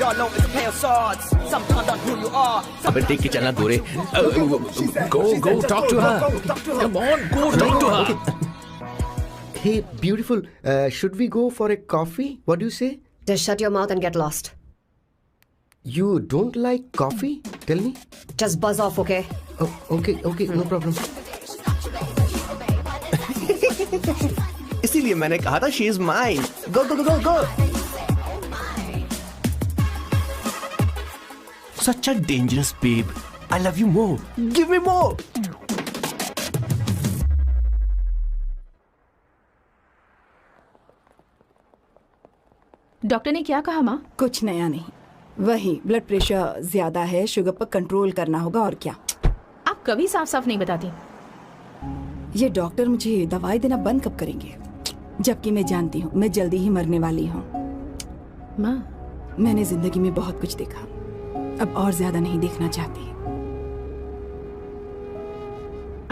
Y'all know it's a pair of swords. Sometimes not who you are. अबे देख के चलना गोरे. Go talk to her. Come on, go talk to her. Hey, beautiful. Should we go for a coffee? What do you say? Just shut your mouth and get lost. You don't like coffee? Tell me. Just buzz off, okay? Oh, okay, no problem. इसीलिए मैंने कहा था she is mine. Go go go go go. Such a dangerous babe. I love you more. Give me more. Doctor ने क्या कहा माँ? कुछ नया नहीं, वही ब्लड प्रेशर ज्यादा है, शुगर पर कंट्रोल करना होगा और क्या. आप कभी साफ साफ नहीं बताती. ये डॉक्टर मुझे दवाई देना बंद कब करेंगे? जबकि मैं जानती हूँ मैं जल्दी ही मरने वाली हूँ. माँ, मैंने जिंदगी में बहुत कुछ देखा, अब और ज्यादा नहीं देखना चाहती.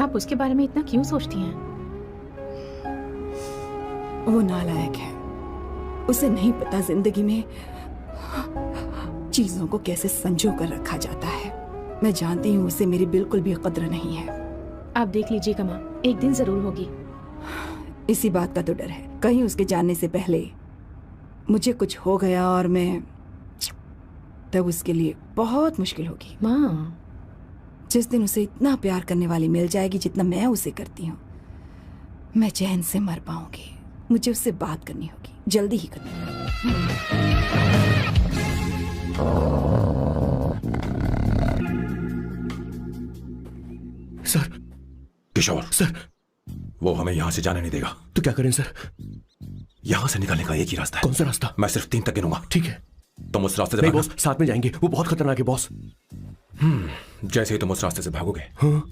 आप उसके बारे में इतना क्यों सोचती हैं? वो नालायक है, उसे नहीं पता जिंदगी में चीजों को कैसे संजो कर रखा जाता है. मैं जानती हूँ उसे मेरी बिल्कुल भी कद्र नहीं है. आप देख लीजिएगा माँ, एक दिन जरूर होगी. इसी बात का तो डर है, कहीं उसके जानने से पहले मुझे कुछ हो गया और मैं, तब उसके लिए बहुत मुश्किल होगी. माँ, जिस दिन उसे इतना प्यार करने वाली मिल जाएगी जितना मैं उसे करती हूँ, मैं चैन से मर पाऊंगी. मुझे उससे बात करनी होगी, जल्दी ही करनी होगी. सर. किशोर, सर. वो हमें यहाँ से जाने नहीं देगा. तो क्या करें सर? यहाँ से निकलने का एक ही रास्ता है. कौन सा रास्ता? मैं सिर्फ 3 तक गिनूंगा. ठीक है. तुम उस रास्ते से नहीं भागना. बॉस, साथ में जाएंगे, वो बहुत खतरनाक है बॉस. जैसे ही तुम उस रास्ते से भागोगे,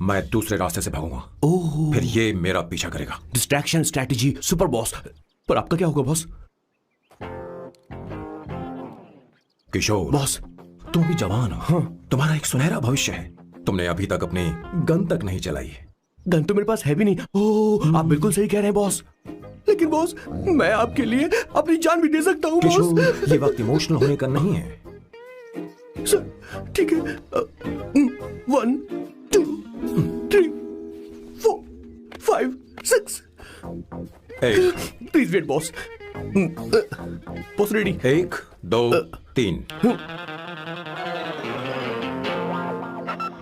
मैं दूसरे रास्ते से भागूंगा. ओह. फिर ये मेरा पीछा करेगा. Distraction strategy super boss. पर आपका क्या होगा बॉस? किशोर बॉस, तुम अभी जवान हो. तुम्हारा एक सुनहरा भविष्य है. तुमने अभी तक अपनी गन तक नहीं चलाई है. गन तो मेरे पास है भी नहीं. ओह, आप बिल्कुल सही कह रहे हैं बॉस. लेकिन बॉस, मैं आपके लिए अपनी जान भी दे सकता हूँ बॉस. किशोर, ये वक्त इमोशनल होने का नहीं है. सर, ठीक है. 1 2 3 4 5 6. Please wait boss. Boss ready. 1 2 3.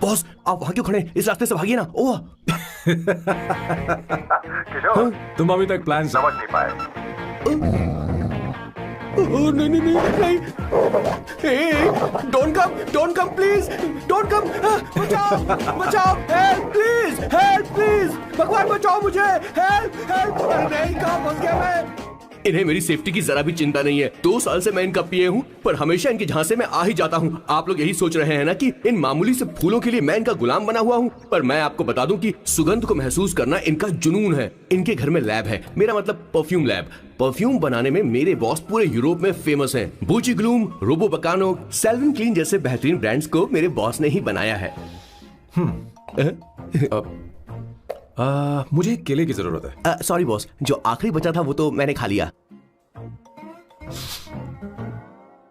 Boss, आप वहां क्यों खड़े हैं? इस रास्ते से भागिए ना. ओह. किशोर, तुम अभी तक प्लान समझ नहीं पाए. नहीं नहीं नहीं नहीं. Don't come please. Don't come. बचाओ. Help please. भगवान बचाओ मुझे. हेल्प. नहीं, कहाँ फंस गया मैं? इन्हें मेरी सेफ्टी की जरा भी चिंता नहीं है. 2 साल से मैं इनका पिए हूँ, पर हमेशा इनकी झांसे में आ ही जाता हूँ. आप लोग यही सोच रहे हैं ना कि इन मामूली से फूलों के लिए मैं इनका गुलाम बना हुआ हूँ, पर मैं आपको बता दूं कि सुगंध को महसूस करना इनका जुनून है. इनके घर में लैब है, मेरा मतलब परफ्यूम लैब. परफ्यूम बनाने में मेरे बॉस पूरे यूरोप में फेमस हैं. बूची ग्लूम, रोबो बकानो, सेल्विन क्लीन जैसे बेहतरीन ब्रांड्स को मेरे बॉस ने ही बनाया है. मुझे केले की जरूरत है. सॉरी बॉस, जो आखिरी बचा था वो तो मैंने खा लिया.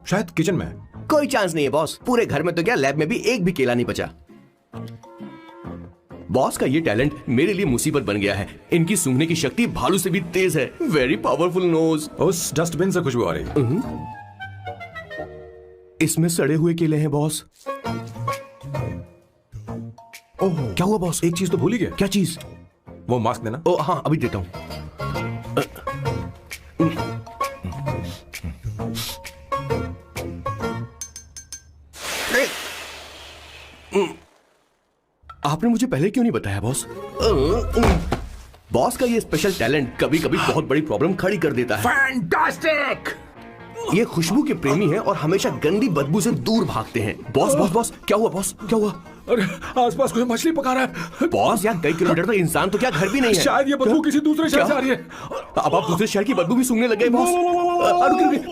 शायद किचन में. कोई चांस नहीं है बॉस. पूरे घर में तो क्या, लैब में भी एक भी केला नहीं बचा. बॉस का ये टैलेंट मेरे लिए मुसीबत बन गया है. इनकी सूंघने की शक्ति भालू से भी तेज है. Very powerful nose. उस डस्टबिन से खुशबू आ रही. इसमें सड़े हुए केले हैं बॉस. ओह, क्या हुआ बॉस? एक चीज तो भूल ही गया. क्या चीज? वो मास्क देना. ओ हाँ, अभी देता हूँ. आपने मुझे पहले क्यों नहीं बताया बॉस? बॉस का ये स्पेशल टैलेंट कभी कभी बहुत बड़ी प्रॉब्लम खड़ी कर देता है. फैंटास्टिक. ये खुशबू के प्रेमी हैं और हमेशा गंदी बदबू से दूर भागते हैं. बॉस, क्या हुआ बॉस? क्या हुआ? अरे आसपास कोई मछली पका रहा है. बॉस, यार कई किलोमीटर तो इंसान तो क्या घर भी नहीं है. शायद ये बदबू किसी दूसरे शहर से आ रही है. अब आप दूसरे शहर की बदबू भी सूंघने लग गए बॉस.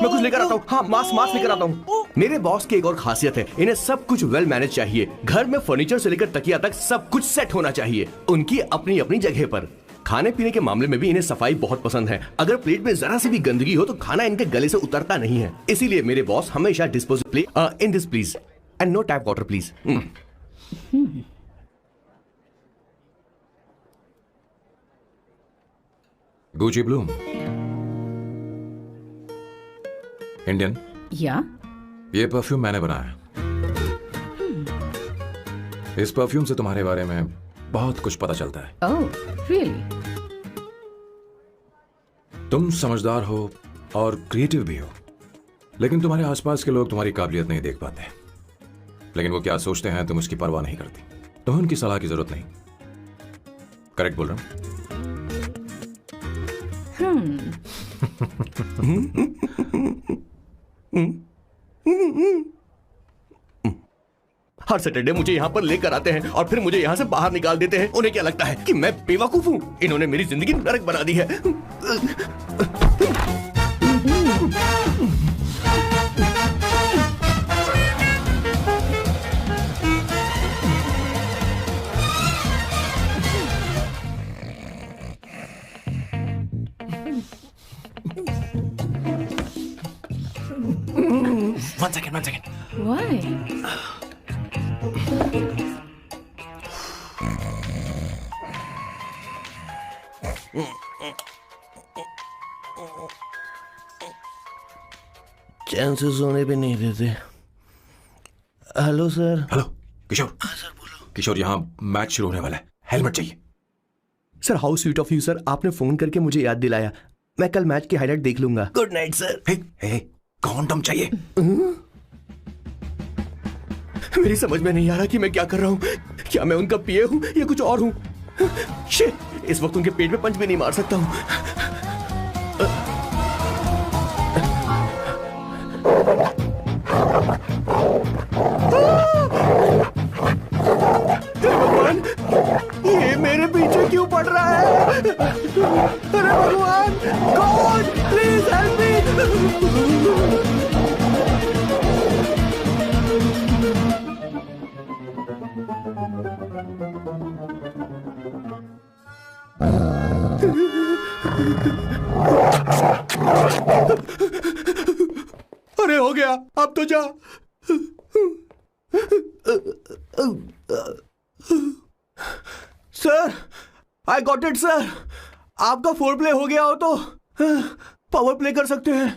मैं कुछ लेकर आता हूँ. हाँ, मास्क लेकर आता हूँ. मेरे बॉस की एक और खासियत है, इन्हें सब कुछ वेल मैनेज चाहिए. घर में फर्नीचर से लेकर तकिया तक सब कुछ सेट होना चाहिए, उनकी अपनी अपनी जगह पर. खाने पीने के मामले में भी इन्हें सफाई बहुत पसंद है। अगर प्लेट में जरा सी भी गंदगी हो तो खाना इनके गले से उतरता नहीं है। इसीलिए मेरे बॉस हमेशा disposal plate in this please and no tap water please. Gucci Bloom Indian. या ये परफ्यूम मैंने बनाया। इस परफ्यूम से तुम्हारे बारे में बहुत कुछ पता चलता है। Oh really? तुम समझदार हो और क्रिएटिव भी हो, लेकिन तुम्हारे आसपास के लोग तुम्हारी काबिलियत नहीं देख पाते। लेकिन वो क्या सोचते हैं तुम उसकी परवाह नहीं करती। तुम्हें उनकी सलाह की जरूरत नहीं। करेक्ट बोल रहा हूं? हर सैटरडे मुझे यहाँ पर लेकर आते हैं और फिर मुझे यहाँ से बाहर निकाल देते हैं। उन्हें क्या लगता है कि मैं बेवकूफ हूँ? इन्होंने मेरी जिंदगी नरक बना दी है। One second. व्हाई? चैन से सोने पे नहीं देते। Hello sir. हेलो किशोर। सर बोलो। किशोर, यहाँ मैच शुरू होने वाला है, हेलमेट चाहिए। Sir how sweet of you sir, आपने फोन करके मुझे याद दिलाया। मैं कल मैच की हाईलाइट देख लूंगा। Good night sir. कॉन्डम चाहिए। मेरी समझ में नहीं आ रहा कि मैं क्या कर रहा हूँ। क्या मैं उनका पीए हूँ या कुछ और हूँ? शिट, इस वक्त उनके पेट में पंच भी नहीं मार सकता हूँ। भगवान, ये मेरे पीछे क्यों पड़ रहा है? अरे भगवान, गॉड प्लीज हेल्प मी। अरे हो गया, अब तो जा। Sir, I got it sir. आपका फोर प्ले हो गया हो तो पावर प्ले कर सकते हैं।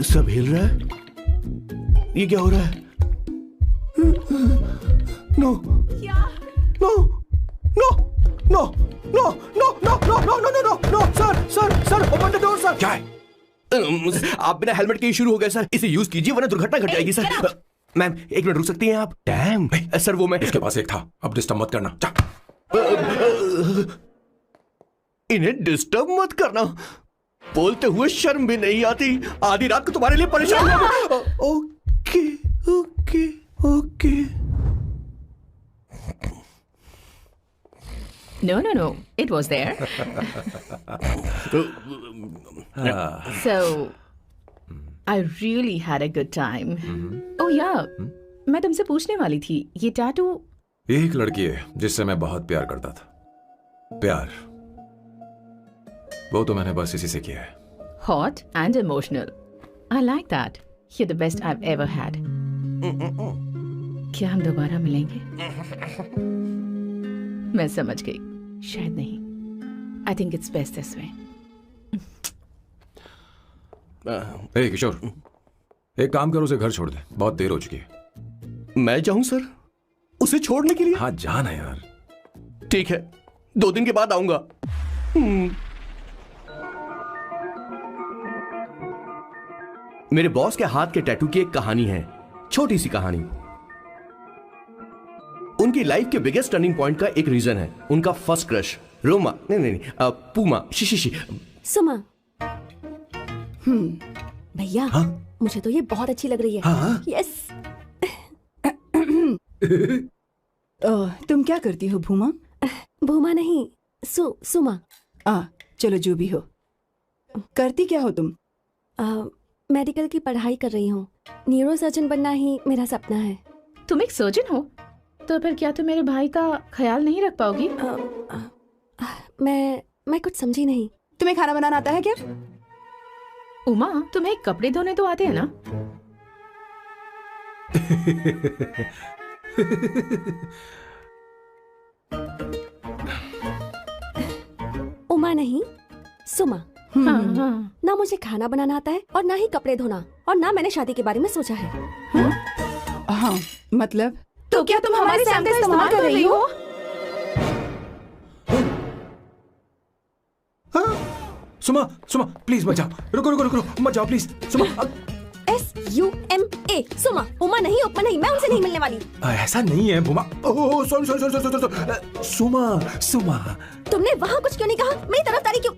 सब हिल रहा है। ये क्या हो रहा है? No no no no no no no no no no no no no sir open the door sir. क्या है? आप बिना हेलमेट के ही शुरू हो गए सर। इसे यूज कीजिए वरना दुर्घटना घट जाएगी सर। मैम एक मिनट रुक सकती हैं आप? डैम सर, वो मैं इसके पास एक था, अब डिस्टर्ब मत करना। जा। इन्हें डिस्टर्ब मत करना। बोलते हुए शर्म भी नहीं आती। आधी रात को तुम्हारे लिए परेशान हो। Okay okay okay. No. It was there. So, I really had a good time. Oh yeah, मैं तुमसे पूछने वाली थी, ये टैटू? ये एक लड़की है जिससे मैं बहुत प्यार करता था। प्यार, वो तो मैंने बस इसी से किया है। Hot and emotional. I like that. You're the best I've ever had. क्या हम दोबारा मिलेंगे? मैं समझ गई, शायद नहीं। I think it's best this way. ए किशोर, एक काम करो, उसे घर छोड़ दे, बहुत देर हो चुकी है। मैं जाऊं सर उसे छोड़ने के लिए? हाँ जाना यार। ठीक है, 2 दिन के बाद आऊंगा। मेरे बॉस के हाथ के टैटू की एक कहानी है, छोटी सी कहानी। उनकी लाइफ के बिगेस्ट टर्निंग पॉइंट का एक रीजन है उनका फर्स्ट क्रश रोमा, नहीं पूमा, शिशिशी। सुमा। भैया, मुझे तो ये बहुत अच्छी लग रही है। हाँ? यस। तुम क्या करती हो भूमा? भूमा नहीं, सुमा। चलो जो भी हो। करती क्या हो तुम? मेडिकल की पढ़ाई कर रही हूँ। न्यूरो सर्जन बनना ही मेरा सपना है। तुम एक सर्जन हो, तो फिर क्या तुम मेरे भाई का ख्याल नहीं रख पाओगी? मैं कुछ समझी नहीं। तुम्हें खाना बनाना आता है क्या? उमा, तुम्हें कपड़े धोने तो आते हैं ना? उमा नहीं, सुमा। हाँ, हाँ। ना मुझे खाना बनाना आता है और ना ही कपड़े धोना, और ना मैंने शादी के बारे में सोचा है। हाँ, मतलब तो क्या तुम हमारे सैम का इस्तेमाल कर रही हो? सुमा, सुमा प्लीज मत जाओ, रुको रुको रुको, मत जाओ प्लीज सुमा। SUMA, सुमा। उमा नहीं, उपमा नहीं, मैं उनसे नहीं मिलने वाली। ऐसा नहीं है Bhuma. Oh sorry sorry sorry sorry, Suma Suma. तुमने वहाँ कुछ क्यों नहीं कहा? मेरी तरफदारी क्यों?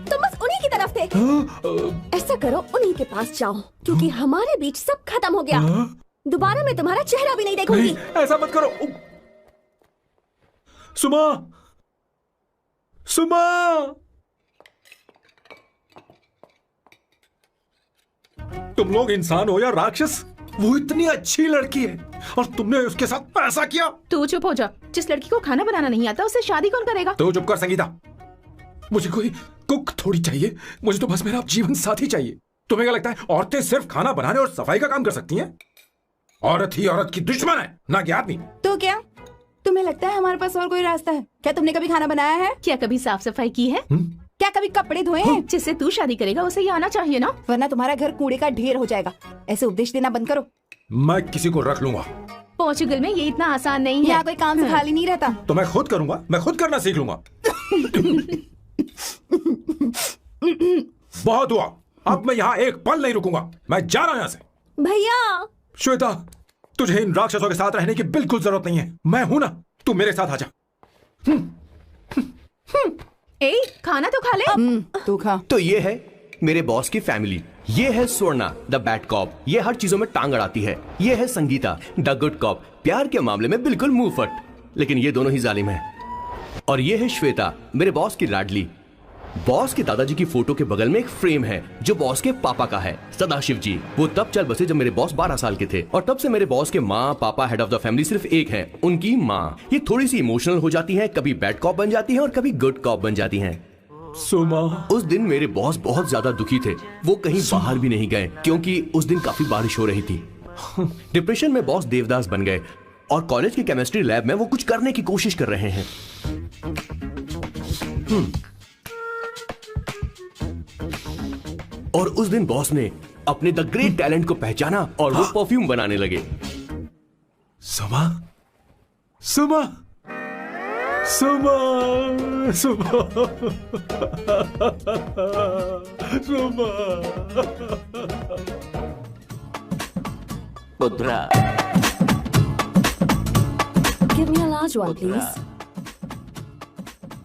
तुम बस उन्हीं की तरफ थे। ऐसा करो, उन्हीं के पास जाओ, क्योंकि हमारे बीच सब खत्म हो गया। दोबारा मैं तुम्हारा चेहरा भी नहीं देखूंगी। नहीं, ऐसा मत करो सुमा, सुमा। तुम लोग इंसान हो या राक्षस? वो इतनी अच्छी लड़की है और तुमने उसके साथ ऐसा किया। तू चुप हो जा। जिस लड़की को खाना बनाना नहीं आता उससे शादी कौन करेगा? तो चुप कर संगीता। मुझे कोई कुक थोड़ी चाहिए, मुझे तो बस मेरा जीवन साथी चाहिए। तुम्हें क्या लगता है औरतें सिर्फ खाना बनाने और सफाई का काम कर सकती हैं? औरत ही औरत की दुश्मन है, ना कि आदमी। तो क्या तुम्हें लगता है हमारे पास और कोई रास्ता है? क्या तुमने कभी खाना बनाया है? क्या कभी साफ सफाई की है? क्या कभी कपड़े धोए हैं? जिससे तू शादी करेगा उसे ये आना चाहिए ना, वरना तुम्हारा घर कूड़े का ढेर हो जाएगा। ऐसे उपदेश देना बंद करो। मैं किसी को रख लूंगा। पोर्चुगल में ये इतना आसान नहीं है। यहाँ कोई काम से खाली नहीं रहता। तो मैं खुद करूंगा, मैं खुद करना सीख लूंगा। बहुत हुआ, अब मैं यहाँ एक पल नहीं रुकूंगा। मैं जा रहा हूं यहाँ से। भैया, श्वेता, तुझे इन राक्षसों के साथ रहने की बिल्कुल जरूरत नहीं है। मैं हूं ना, तू मेरे साथ आ जा। ए, खाना तो खा ले। तू खा। तो ये है मेरे बॉस की फैमिली। ये है स्वर्णा द बैड कॉप, ये हर चीजों में टांग अड़ाती है। ये है संगीता द गुड कॉप, प्यार के मामले में बिल्कुल मुंह फट, लेकिन ये दोनों ही जालिम हैं। और ये है श्वेता, मेरे बॉस की लाडली। बॉस के दादाजी की फोटो के बगल में एक फ्रेम है जो बॉस के पापा का है, सदाशिव जी। वो तब चल बसे जब मेरे बॉस 12 साल के थे, और तब से मेरे बॉस के माँ पापा हेड ऑफ द फैमिली सिर्फ एक है, उनकी माँ। ये थोड़ी सी इमोशनल हो जाती हैं, कभी बैड कॉप बन जाती हैं और कभी गुड कॉप बन जाती हैं। सुमा, उस दिन मेरे बॉस बहुत ज्यादा दुखी थे। वो कहीं बाहर भी नहीं गए क्योंकि उस दिन काफी बारिश हो रही थी। डिप्रेशन में बॉस देवदास बन गए और कॉलेज के केमिस्ट्री लैब में वो कुछ करने की कोशिश कर रहे हैं। और उस दिन बॉस ने अपने द ग्रेट टैलेंट को पहचाना और वो परफ्यूम बनाने लगे। सुमा, सुमा, सुमा, सुमा, सुमा। पुत्रा, give me a large one, please.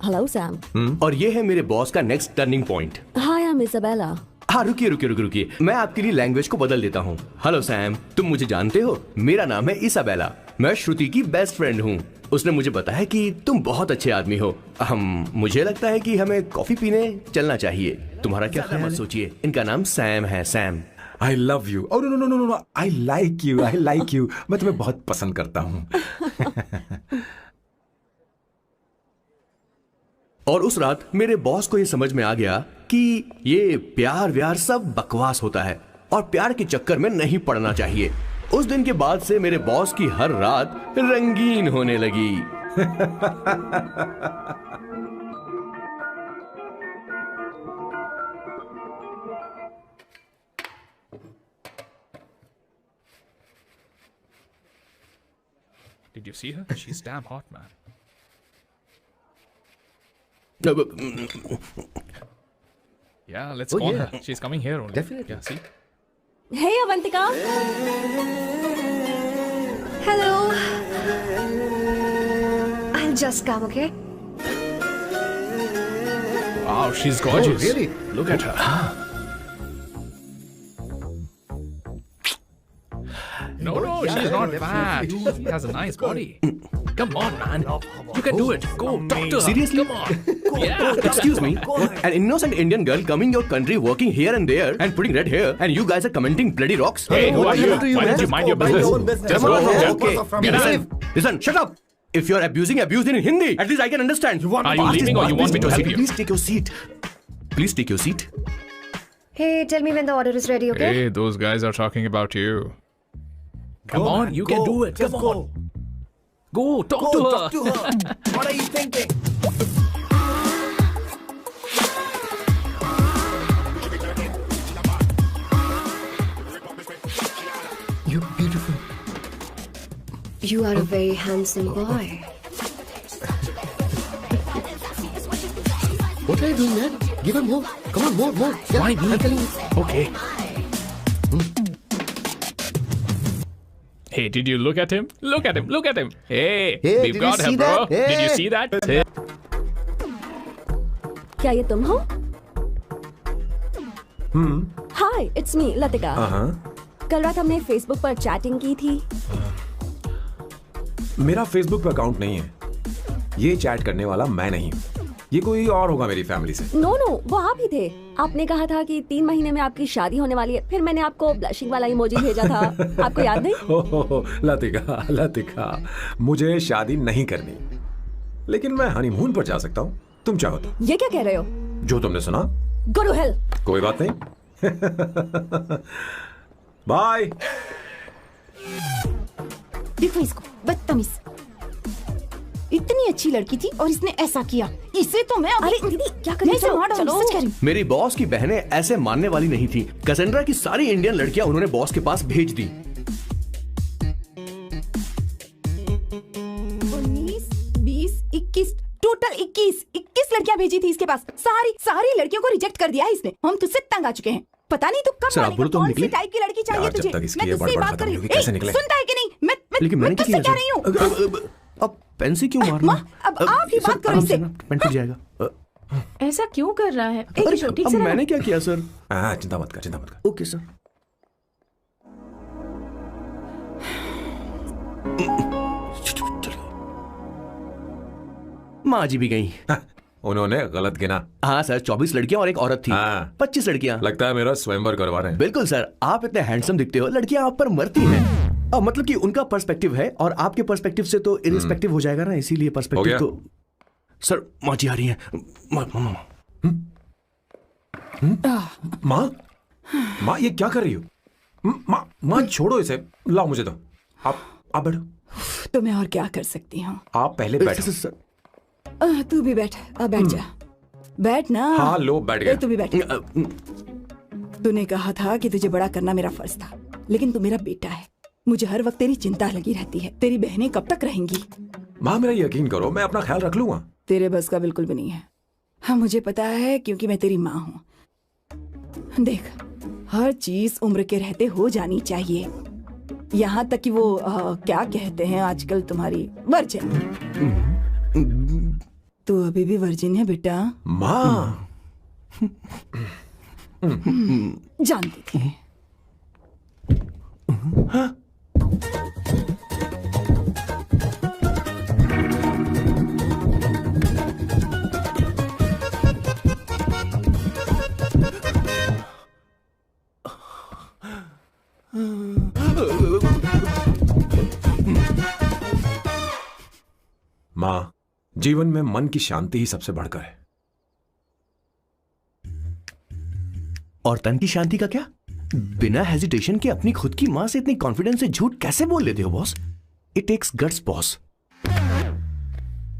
Hello, Sam. और ये है मेरे बॉस का next turning point. Hi, I'm Isabella. हाँ, रुकिए रुकिए रुकिए रुकिए, मैं आपके लिए लैंग्वेज को बदल देता हूँ। हेलो सैम, तुम मुझे जानते हो? मेरा नाम है इसाबेला। मैं श्रुति की बेस्ट फ्रेंड हूँ। उसने मुझे बताया कि तुम बहुत अच्छे आदमी हो। मुझे लगता है कि हमें कॉफी पीने चलना चाहिए। तुम्हारा क्या ख्याल है? सोचिए, इनका नाम सैम है, Sam. I love you. Oh no no no no no! I like you. I like you. मैं तुम्हें बहुत पसंद करता हूँ। और उस रात मेरे बॉस को ये समझ में आ गया कि ये प्यार व्यार सब बकवास होता है और प्यार के चक्कर में नहीं पड़ना चाहिए। उस दिन के बाद से मेरे बॉस की हर रात रंगीन होने लगी। Did you see her? She's damn hot, man. Yeah, let's call her. She's coming here only. Definitely. Yeah, see? Hey, Avantika. Hello. I'll just come, okay? Wow, she's gorgeous. Oh, really? Look at her. No, she's not fat. She has a nice body. Come on, man. You can do it. Go, talk to her. Seriously? Come on. Excuse me, an innocent Indian girl coming your country, working here and there, and putting red hair, and you guys are commenting bloody rocks. Hey, who What are the you? hell do Why don't man? you mind your business? Just go. Okay, listen, shut up. If you're abuse in Hindi, at least I can understand. Are you leaving or you want me to help you? Please take your seat. Please take your seat. Hey, tell me when the order is ready, okay? Hey, those guys are talking about you. Come on, you can do it. Come on. Go, talk to her. What are you thinking? You're beautiful. You are a very handsome boy. What are you doing, man? Give her more. Come on, more. Yeah, Why me? I'm telling you. Okay. Hey, did you look at him? Look at him. Look at him. Hey, Hey, we've did got you see him, bro. that? Hey. Did you see that? Hey. क्या ये तुम हो? हाय, it's me Latika. कल रात हमने Facebook पर chatting की थी। मेरा फेसबुक पे अकाउंट नहीं है। ये चैट करने वाला मैं नहीं हूँ। ये कोई और होगा मेरी फैमिली से। नो, वो आप ही थे। आपने कहा था कि 3 महीने में आपकी शादी होने वाली है। फिर मैंने आपको ब्लशिंग वाला इमोजी भेजा था। आपको याद नहीं? ओहो, लतिका, मुझे शादी नहीं करनी, लेकिन मैं हनीमून पर जा सकता हूँ। तुम चाहो तो। ये क्या कह रहे हो? जो तुमने सुना। Go to hell. कोई बात नहीं। बाय। देखो इसको, बदतमीज। इतनी अच्छी लड़की थी और इसने ऐसा किया। इसे तो मैं अरे दीदी क्या कर रही हो? चलो। सच कह रही हूँ। मेरी बॉस की बहनें ऐसे मानने वाली नहीं थी। कैसेंड्रा की सारी इंडियन लड़कियां उन्होंने बॉस के पास भेज दी। 19, 20, 21 टोटल 21 लड़कियां भेजी थी इसके पास। सारी लड़कियों को रिजेक्ट कर दिया है इसने। हम तुझसे तंग आ चुके हैं। पता नहीं तू कब सर, आप बोलो तो हम कौन सी निकले। टाइप की लड़की चाहिए यार, जब तुझे। तक इसकी मैं ये तुझसे बड़बड़ बात खत्म कर रही नहीं हूँ। होगी, कैसे निकले? सुनता है कि नहीं? लेकिन मैं मैंने तुझसे कह रही हूँ। अब पेन से क्यों मारना? अब आप ही बात करो इससे। पेन टूट जाएगा। ऐसा क्यों कर रहा है? एक मिनट, ठीक अब से रहना। मैंने क्या किया सर? हाँ, चिंता मत कर। Okay sir. माँ जी भी गई। उन्होंने गलत गिना। हाँ सर, 24 लड़कियां और एक औरत थी। हाँ। 25 लड़कियां। लगता है मेरा स्वयंवर करवा रहे हैं। बिल्कुल सर, आप इतने हैंडसम दिखते हो, लड़कियां आप पर मरती हैं। अब मतलब कि उनका पर्सपेक्टिव है और आपके पर्सपेक्टिव से तो इरिस्पेक्टिव हो जाएगा ना, इसीलिए हो पर्सपेक्टिव गया? तो। सर, माँ जी आ रही हैं। माँ ये क्या कर रही हो? माँ छोड़ो इसे, लाओ मुझे दो। आप बैठो। तो मैं और क्या कर सकती हूँ? आप पहले बैठो। सर, तू भी बैठ। अब बैठ जा। बैठ ना। हाँ, लो, बैठ गया। तू भी बैठ। तूने कहा था कि तुझे बड़ा करना मेरा फर्ज था, लेकिन तू मेरा बेटा है। मुझे हर वक्त तेरी चिंता लगी रहती है। तेरी बहनें कब तक रहेंगी? माँ मेरा यकीन करो, मैं अपना ख्याल रख लूंगा। तेरे बस का बिल्कुल भी नहीं है। हाँ, मुझे पता है, क्योंकि मैं तेरी माँ हूँ। देख, हर चीज उम्र के रहते हो जानी चाहिए, यहाँ तक कि वो क्या कहते हैं आजकल तुम्हारी वर्जिन। तू अभी भी वर्जिन है बेटा? माँ जानती थी। माँ, जीवन में मन की शांति ही सबसे बढ़कर है। और तन की शांति का क्या? बिना हेजिटेशन के अपनी खुद की माँ से इतनी कॉन्फिडेंस से झूठ कैसे बोल लेते हो boss? It takes guts boss.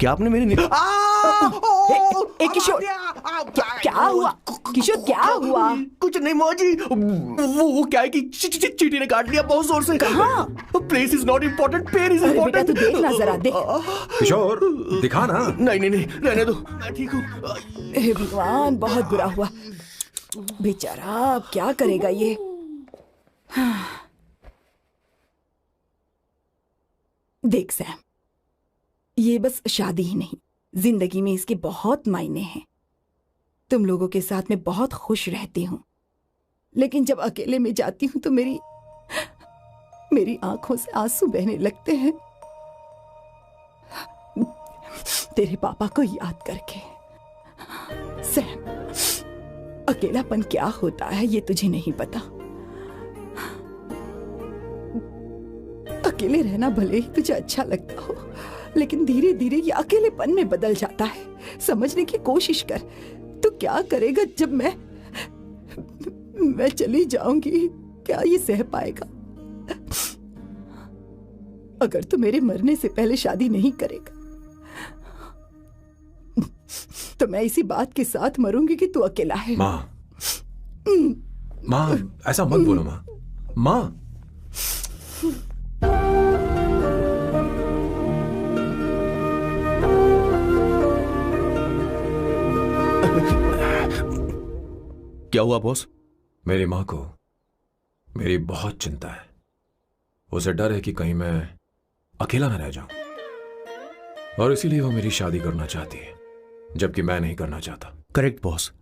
क्या आपने मेरी किशोर, क्या हुआ? किशोर क्या हुआ? कुछ नहीं मौजी, वो क्या है कि चींटी ने काट लिया बहुत जोर से। कहाँ? Place is not important, pair is अरे बेटा, इम्पोर्टेंट। तू देखना जरा, देख। किशोर दिखा ना। नहीं रहने दो, मैं ठीक हूँ। हे भगवान, बहुत बुरा हुआ बेचारा। अब क्या करेगा ये? देख सैम, ये बस शादी ही नहीं, जिंदगी में इसके बहुत मायने हैं। तुम लोगों के साथ मैं बहुत खुश रहती हूँ, लेकिन जब अकेले में जाती हूँ तो मेरी आंखों से आंसू बहने लगते हैं, तेरे पापा को याद करके। सैम, अकेलापन क्या होता है ये तुझे नहीं पता। अकेले रहना भले ही तुझे अच्छा लगता हो, लेकिन धीरे धीरे ये अकेलेपन में बदल जाता है। समझने की कोशिश कर। तू क्या करेगा जब मैं चली जाऊंगी? क्या ये सह पाएगा? अगर तू मेरे मरने से पहले शादी नहीं करेगा तो मैं इसी बात के साथ मरूंगी कि तू अकेला है। माँ, ऐसा मत बोलो माँ। माँ, क्या हुआ बॉस? मेरी माँ को मेरी बहुत चिंता है। उसे डर है कि कहीं मैं अकेला न रह जाऊं, और इसीलिए वो मेरी शादी करना चाहती है, जबकि मैं नहीं करना चाहता। Correct boss.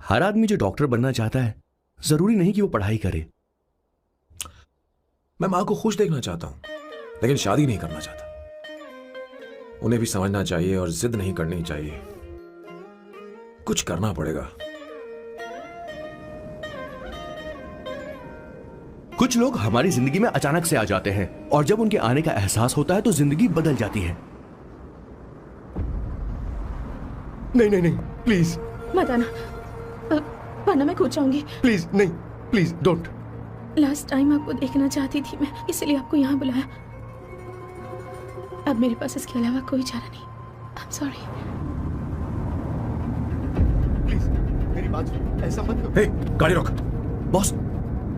हर आदमी जो डॉक्टर बनना चाहता है, जरूरी नहीं कि वो पढ़ाई करे। मैं माँ को खुश देखना चाहता हूं, लेकिन शादी नहीं करना चाहता। उन्हें भी समझना चाहिए और जिद नहीं करनी चाहिए। कुछ करना पड़ेगा। कुछ लोग हमारी जिंदगी में अचानक से आ जाते हैं, और जब उनके आने का एहसास होता है तो जिंदगी बदल जाती है। नहीं नहीं नहीं, प्लीज मत आना, वरना मैं खो जाऊंगी। प्लीज नहीं, प्लीज डोंट। लास्ट टाइम आपको देखना चाहती थी मैं, इसलिए आपको यहाँ बुलाया। अब मेरे पास इसके अलावा कोई चारा नहीं। आई एम सॉरी। प्लीज मेरी बात सुनो, ऐसा मत करो। हे, गाड़ी रोक। बॉस,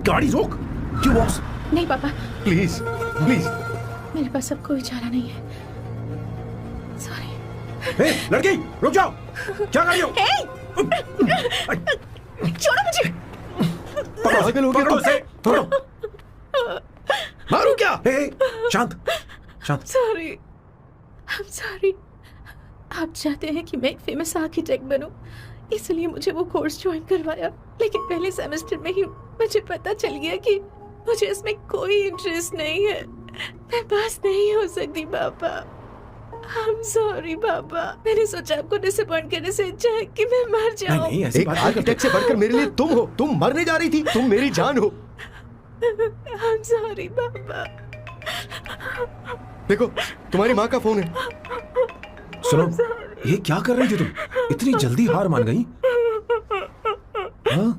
गाड़ी रोक। क्यों बॉस? नहीं पापा, प्लीज प्लीज। मेरे पास अब कोई चारा नहीं है। सॉरी। हे, लड़की रुक जाओ। क्या कर रही हो? छोड़ो मुझे। पागल हो गया पकड़ो उसे, पकड़ो। मारू क्या? हे, शांत शांत। Sorry, I am sorry. आप चाहते हैं कि मैं एक फेमस आर्किटेक्ट बनूं, इसलिए मुझे वो कोर्स ज्वाइन करवाया, लेकिन पहले सेमेस्टर में ही मुझे पता चल गया कि मुझे इसमें कोई इंटरेस्ट नहीं है। मैं पास नहीं हो सकती पापा। आई एम सॉरी पापा। मैंने सोचा आपको डिसअपॉइंट करने से अच्छा है कि मैं मर जाऊं। नहीं, ऐसी एक बात आर्किटेक्ट से बढ़कर मेरे लिए तुम हो। तुम मरने जा रही थी, तुम मेरी जान हो। आई एम सॉरी पापा। देखो, तुम्हारी माँ का फोन है। सुनो, ये क्या कर रही थी तुम? इतनी जल्दी हार मान गई?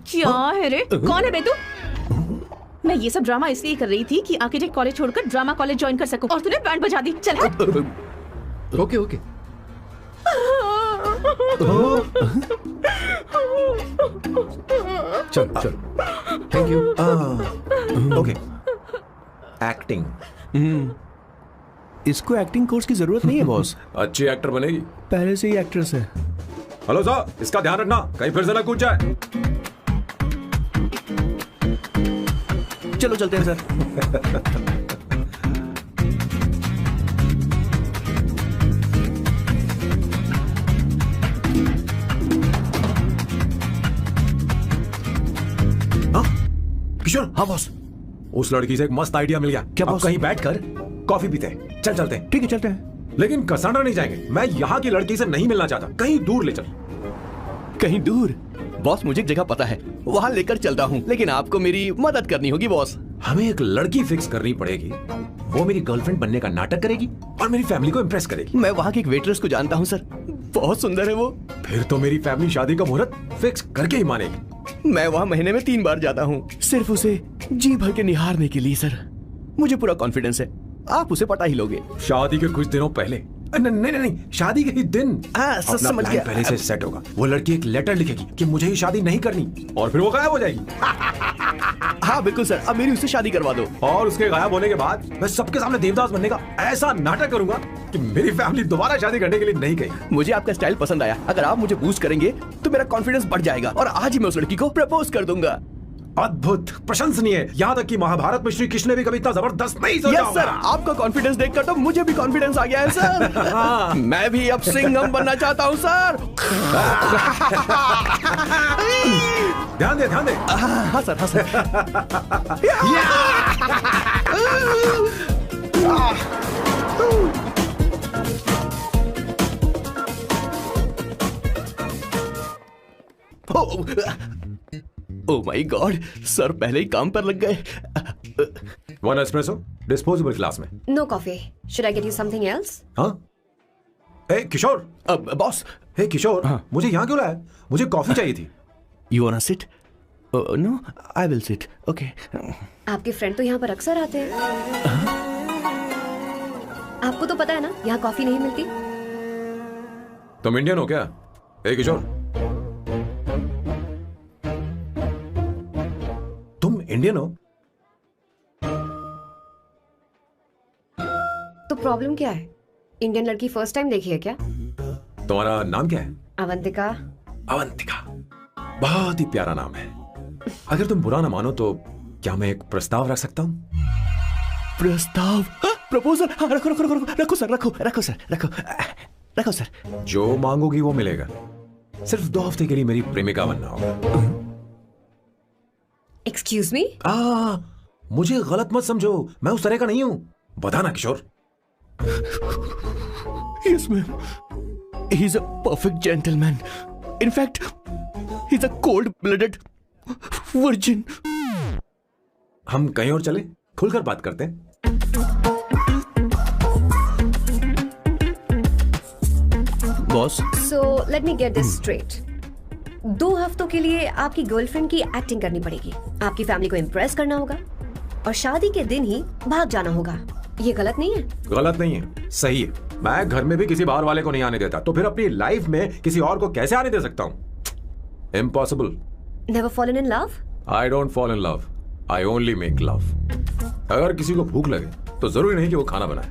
क्या है रे? कौन है बे तू? मैं ये सब ड्रामा इसलिए कर रही थी कि आर्किटेक्ट कॉलेज छोड़कर ड्रामा कॉलेज ज्वाइन कर सकूं, और तूने बैंड बजा दी। चल हट। Okay okay. चल चल, थैंक यू। Okay, acting. इसको एक्टिंग कोर्स की जरूरत नहीं है बॉस। अच्छी एक्टर बनेगी। पहले से ही एक्ट्रेस है। हेलो सर, इसका ध्यान रखना, कहीं फिर से ना कूद जाए। चलो चलते हैं सर। किशोर। हाँ बॉस। उस लड़की से एक मस्त आइडिया मिल गया। क्या अब बॉस? कहीं बैठकर कॉफी पीते हैं। चल चलते हैं। ठीक है, चलते हैं। लेकिन कसांड्रा नहीं जाएंगे। मैं यहाँ की लड़की से नहीं मिलना चाहता। कहीं दूर ले चल। कहीं दूर? बॉस, मुझे एक जगह पता है, वहाँ लेकर चलता हूँ, लेकिन आपको मेरी मदद करनी होगी बॉस। हमें एक लड़की फिक्स करनी पड़ेगी। वो मेरी गर्लफ्रेंड बनने का नाटक करेगी और मेरी फैमिली को इम्प्रेस करेगी। मैं वहाँ की एक वेट्रेस को जानता हूँ सर, बहुत सुंदर है वो। फिर तो मेरी फैमिली शादी का मुहूर्त फिक्स करके ही मानेगी। मैं वहाँ महीने में 3 बार जाता हूँ, सिर्फ उसे जी भर के निहारने के लिए सर। मुझे पूरा कॉन्फिडेंस है आप उसे पटा ही लोगे। शादी के कुछ दिनों पहले। नहीं, शादी के ही दिन अपना समझ गया। पहले से सेट होगा। वो लड़की एक लेटर लिखेगी कि मुझे ही शादी नहीं करनी, और फिर वो गायब हो जाएगी। हाँ बिल्कुल सर, अब मेरी उससे शादी करवा दो। और उसके गायब होने के बाद मैं सबके सामने देवदास बनने का ऐसा नाटक करूंगा कि मेरी फैमिली दोबारा शादी करने के लिए नहीं कही। मुझे आपका स्टाइल पसंद आया। अगर आप मुझे बूस्ट करेंगे तो मेरा कॉन्फिडेंस बढ़ जाएगा, और आज ही मैं उस लड़की को प्रपोज कर दूंगा। अद्भुत, प्रशंसनीय। यहाँ तक कि महाभारत में श्री कृष्ण ने भी कभी इतना जबरदस्त नहीं सोचा यस सर, आपका कॉन्फिडेंस देखकर तो मुझे भी कॉन्फिडेंस आ गया है सर। मैं भी अब सिंघम बनना चाहता हूँ सर। ध्यान दे। हाँ सर, हाँ sir. Oh my God, sir पहले ही काम पर लग गए। 1 एस्प्रेसो डिस्पोजेबल ग्लास में। No coffee. Should I get you something else? हाँ? ए किशोर, बॉस, हे किशोर, मुझे यहाँ क्यों लाया? मुझे कॉफी चाहिए थी। You want sit? No, I will sit. Okay. आपके फ्रेंड तो यहाँ पर अक्सर आते हैं। आपको तो पता है ना, यहाँ कॉफी नहीं मिलती। तुम इंडियन हो क्या? ए किशोर, तुम इंडियन हो? तो प्रॉब्लम क्या है? इंडियन लड़की फर्स्ट टाइम देखी है क्या? तुम्हारा नाम क्या है? अवंतिका। अवंतिका, बहुत ही प्यारा नाम है। अगर तुम बुरा ना मानो तो क्या मैं एक प्रस्ताव रख सकता हूँ? प्रस्ताव? प्रपोजल? हाँ, रखो रखो रखो रखो सर, रखो रखो सर, रखो रखो सर। जो मांगोगी वो मिलेगा। सिर्फ 2 हफ्ते के लिए मेरी प्रेमिका बनना होगा। Excuse me? मुझे गलत मत समझो, मैं उस तरह का नहीं हूं। बताना Kishore. Yes ma'am, he is a perfect gentleman. In fact he is a cold blooded virgin. हम कहीं और चले, खुलकर बात करते हैं। Boss, So let me get this straight. 2 हफ्तों के लिए आपकी गर्लफ्रेंड की एक्टिंग करनी पड़ेगी, आपकी फैमिली को इम्प्रेस करना होगा और शादी के दिन ही भाग जाना होगा। ये गलत नहीं है? गलत नहीं है, सही है। मैं घर में भी किसी बाहर वाले को नहीं आने देता, तो फिर अपनी लाइफ में किसी और को कैसे आने दे सकता हूँ? Impossible. Never fallen in love? I don't fall in love. I only make love. अगर किसी को भूख लगे तो जरूरी नहीं कि वो खाना बनाए।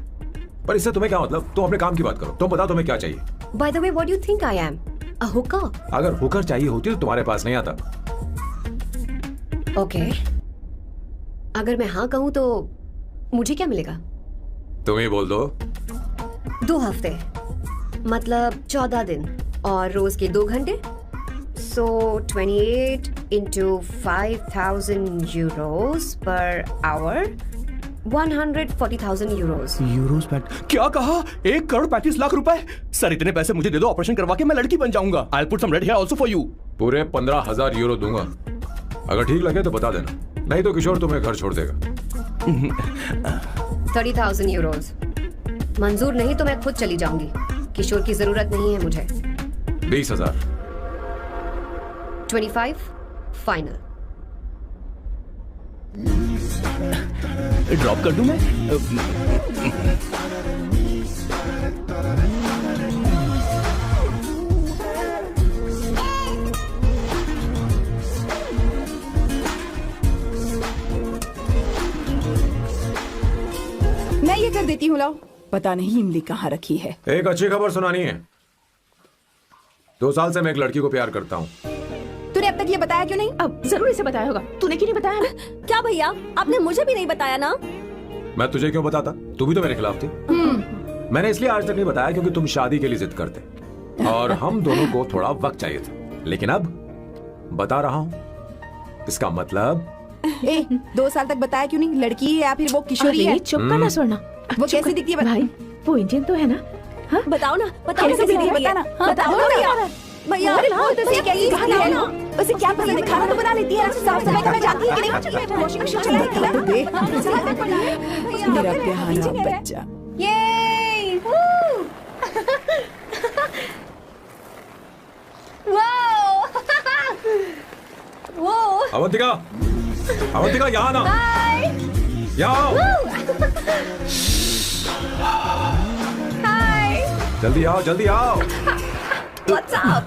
पर इससे तुम्हें क्या मतलब? तुम अपने काम की बात करो। तुम बताओ तुम्हें क्या चाहिए? By the way, what do you think I am? A hooker? अगर हुकर चाहिए होती तो तुम्हारे पास नहीं आता। Okay. अगर मैं हाँ कहूँ तो मुझे क्या मिलेगा? तुम ही बोल दो। 2 हफ्ते मतलब 14 दिन और रोज के 2 घंटे। So 28 into 5,000 euros per hour, 140,000 euros. Euros back? क्या कहा? 1,35,00,000 रुपए? सर इतने पैसे मुझे दे दो, ऑपरेशन करवा के मैं लड़की बन जाऊंगा। I'll put some red hair also for you. पूरे 15,000 यूरो दूंगा। अगर ठीक लगे तो बता देना, नहीं तो किशोर तुम्हें घर छोड़ देगा। 30,000 euros. मंजूर नहीं तो मैं खुद चली जाऊंगी। किशोर की जरूरत नहीं है मुझे। 20,000। 25 फाइनल। ड्रॉप कर दूं मैं? मैं ये कर देती हूँ, लाओ। पता नहीं इमली कहाँ रखी है। एक अच्छी खबर सुनानी है। 2 साल से मैं एक लड़की को प्यार करता हूँ। तूने अब तक ये बताया क्यों नहीं? अब जरूर इसे बताया होगा। तूने क्यों नहीं बताया ना? क्या भैया, आपने मुझे भी नहीं बताया ना? मैं तुझे क्यों बताता? तू भी तो मेरे खिलाफ थी। मैंने इसलिए आज तक नहीं बताया क्योंकि तुम शादी के लिए जिद करते और हम दोनों को थोड़ा वक्त चाहिए था। लेकिन अब बता रहा हूँ। इसका मतलब 2 साल तक बताया क्यों नहीं? लड़की है या फिर वो किशोरी है? चुप करना सोना। वो कैसी दिखती है? भाई वो इंडियन तो है ना? हाँ? बताओ ना, बताओ कैसे दिखती है? बताना। बताओ ना भैया। भैया, उसे क्या है ना? उसे क्या पसंद है? खाना तो बना लेती है, साफ सफाई करना जानती है कि नहीं? वॉशिंग मशीन चलाती है। मेरा प्यारा बच्चा। ये वो अवंतिका, अवंतिका यहाँ ना, यहाँ आओ। जल्दी आओ, जल्दी आओ। What's up?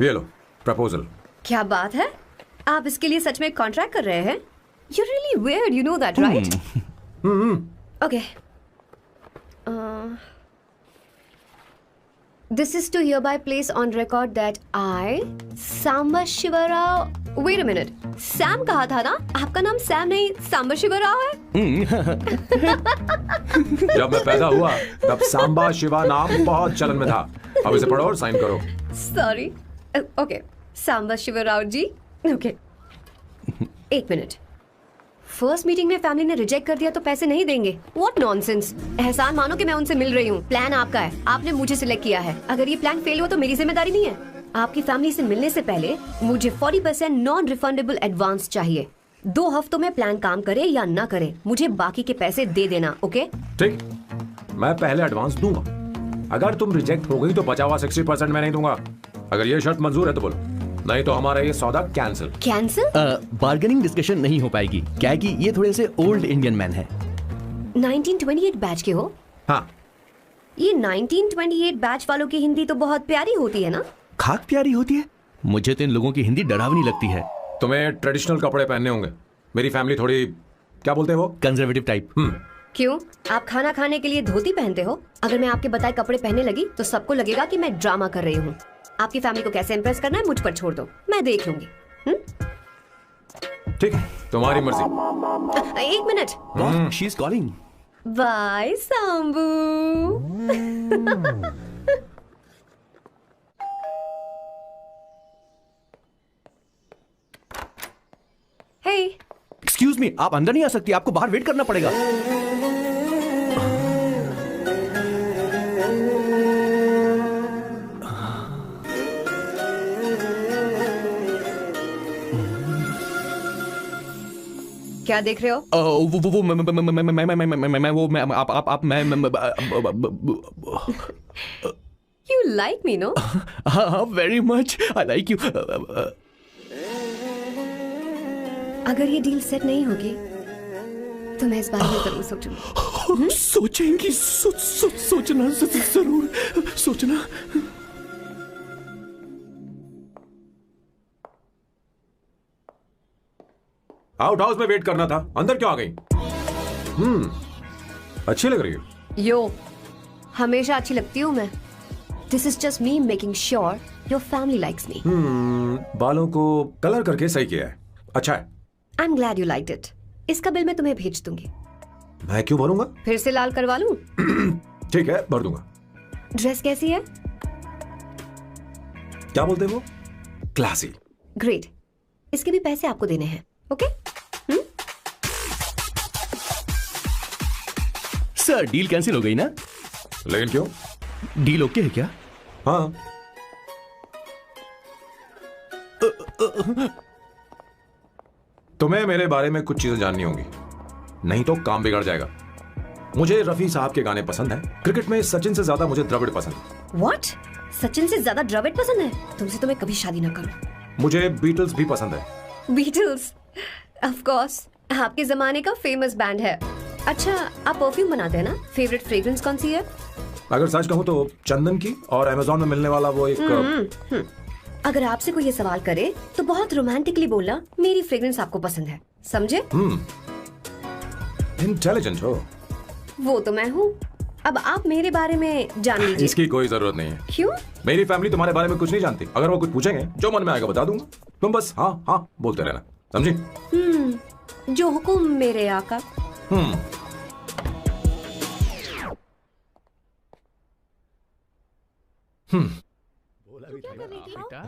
ये लो प्रपोजल। क्या बात है? आप इसके लिए सच में कॉन्ट्रैक्ट कर रहे हैं? You're really weird, you know that, right? Okay. This is to hereby place on record that I, Samba Shiva Rao. Wait a minute. Sam कहा था ना? आपका नाम सैम नहीं सांबा शिवा राव है? जब मैं पैदा हुआ तब सांबा शिवा नाम बहुत चलन में था। अब इसे पढ़ो और साइन करो। Sorry. Okay. Samba Shiva Rao ji. Okay. 1 minute. First meeting में फैमिली ने रिजेक्ट कर दिया तो पैसे नहीं देंगे? What nonsense. एहसान मानो कि मैं उनसे मिल रही हूँ। प्लान आपका है, आपने मुझे सिलेक्ट किया है। अगर ये प्लान फेल हुआ तो मेरी जिम्मेदारी नहीं है। आपकी फैमिली से मिलने से पहले मुझे 40% नॉन रिफंडेबल एडवांस चाहिए। 2 हफ्तों में प्लान काम करे या ना करे, मुझे बाकी के पैसे दे देना। ओके? ठीक, मैं पहले एडवांस दूंगा। अगर तुम रिजेक्ट हो गई तो बचा हुआ 60% मैं नहीं दूंगा। अगर ये शर्त मंजूर है तो बोलो, नहीं तो हमारा ये सौदा कैंसिल। कैंसिल? बार्गेनिंग डिस्कशन नहीं हो पाएगी। क्या है कि ये थोड़े से ओल्ड इंडियन मैन है। 1928 बैच के हो? हाँ। ये 1928 बैच वालों की हिंदी तो बहुत प्यारी होती है ना? खाक प्यारी होती है? मुझे तो इन लोगों की हिंदी डरावनी लगती है। तुम्हें ट्रेडिशनल कपड़े पहनने होंगे। मेरी फैमिली थोड़ी, क्या बोलते हैं वो, कंजर्वेटिव टाइप। क्यों? आप खाना खाने के लिए धोती पहनते हो? अगर मैं आपके बताए कपड़े पहनने लगी तो सबको लगेगा कि मैं ड्रामा कर रही हूँ। आपकी फैमिली को कैसे इम्प्रेस करना है मुझ पर छोड़ दो, मैं देख लूंगी। ठीक है, तुम्हारी मर्जी। 1 minute. She is calling. Bye Sambu. Hey, excuse me, आप अंदर नहीं आ सकती, आपको बाहर वेट करना पड़ेगा। क्या देख रहे हो? वो मैं आप मैं यू लाइक मी नो? हाँ, very much I like you. अगर ये डील सेट नहीं होगी तो मैं इस बारे में जरूर सोचूंगी। सोचेंगी, सोचना जरूर सोचना। आउट हाउस में वेट करना था, अंदर क्यों आ गई? अच्छी लग रही है। यो, हमेशा अच्छी लगती हूँ मैं। This is just me making sure your family likes me. बालों को कलर करके सही किया है, अच्छा है। I am glad you liked it. इसका बिल मैं तुम्हें भेज दूंगी। मैं क्यों भरूंगा? फिर से लाल करवा लूं? ठीक है, भर दूंगा। ड्रेस कैसी है? क्या बोलते हो? क्लासी। ग्रेट। इसके भी पैसे आपको देने हैं। ओके? सर, डील कैंसिल हो गई ना? लेकिन क्यों? डील ओके है क्या? हाँ। तुम्हें मेरे बारे में कुछ चीजें जाननी होंगी, नहीं तो काम बिगड़ जाएगा। मुझे रफी साहब के गाने पसंद हैं। क्रिकेट में सचिन से ज्यादा मुझे द्रविड़ पसंद है। What? सचिन से ज्यादा द्रविड़ पसंद है? तुमसे तो मैं कभी शादी ना करूं। मुझे बीटल्स भी पसंद है। बीटल्स? ऑफ कोर्स, आपके जमाने का फेमस बैंड है। अच्छा, आप परफ्यूम बनाते हैं ना? फेवरेट फ्रेग्रेंस कौन सी है? अगर सच कहूं तो चंदन की, और अमेज़न में मिलने वाला वो एक अगर आपसे कोई ये सवाल करे तो बहुत रोमांटिकली बोलना, मेरी फ्रेग्रेंस आपको पसंद है। समझे? इंटेलिजेंट हो। वो तो मैं हूँ। अब आप मेरे बारे में जान लीजिए। इसकी कोई जरूरत नहीं है। क्यों? मेरी फैमिली तुम्हारे बारे में कुछ नहीं जानती। अगर वो कुछ पूछेंगे, जो मन में आएगा बता दूंगा। तुम बस हाँ हाँ बोलते रहना, समझी? जो हुकुम मेरे आका। बेटा,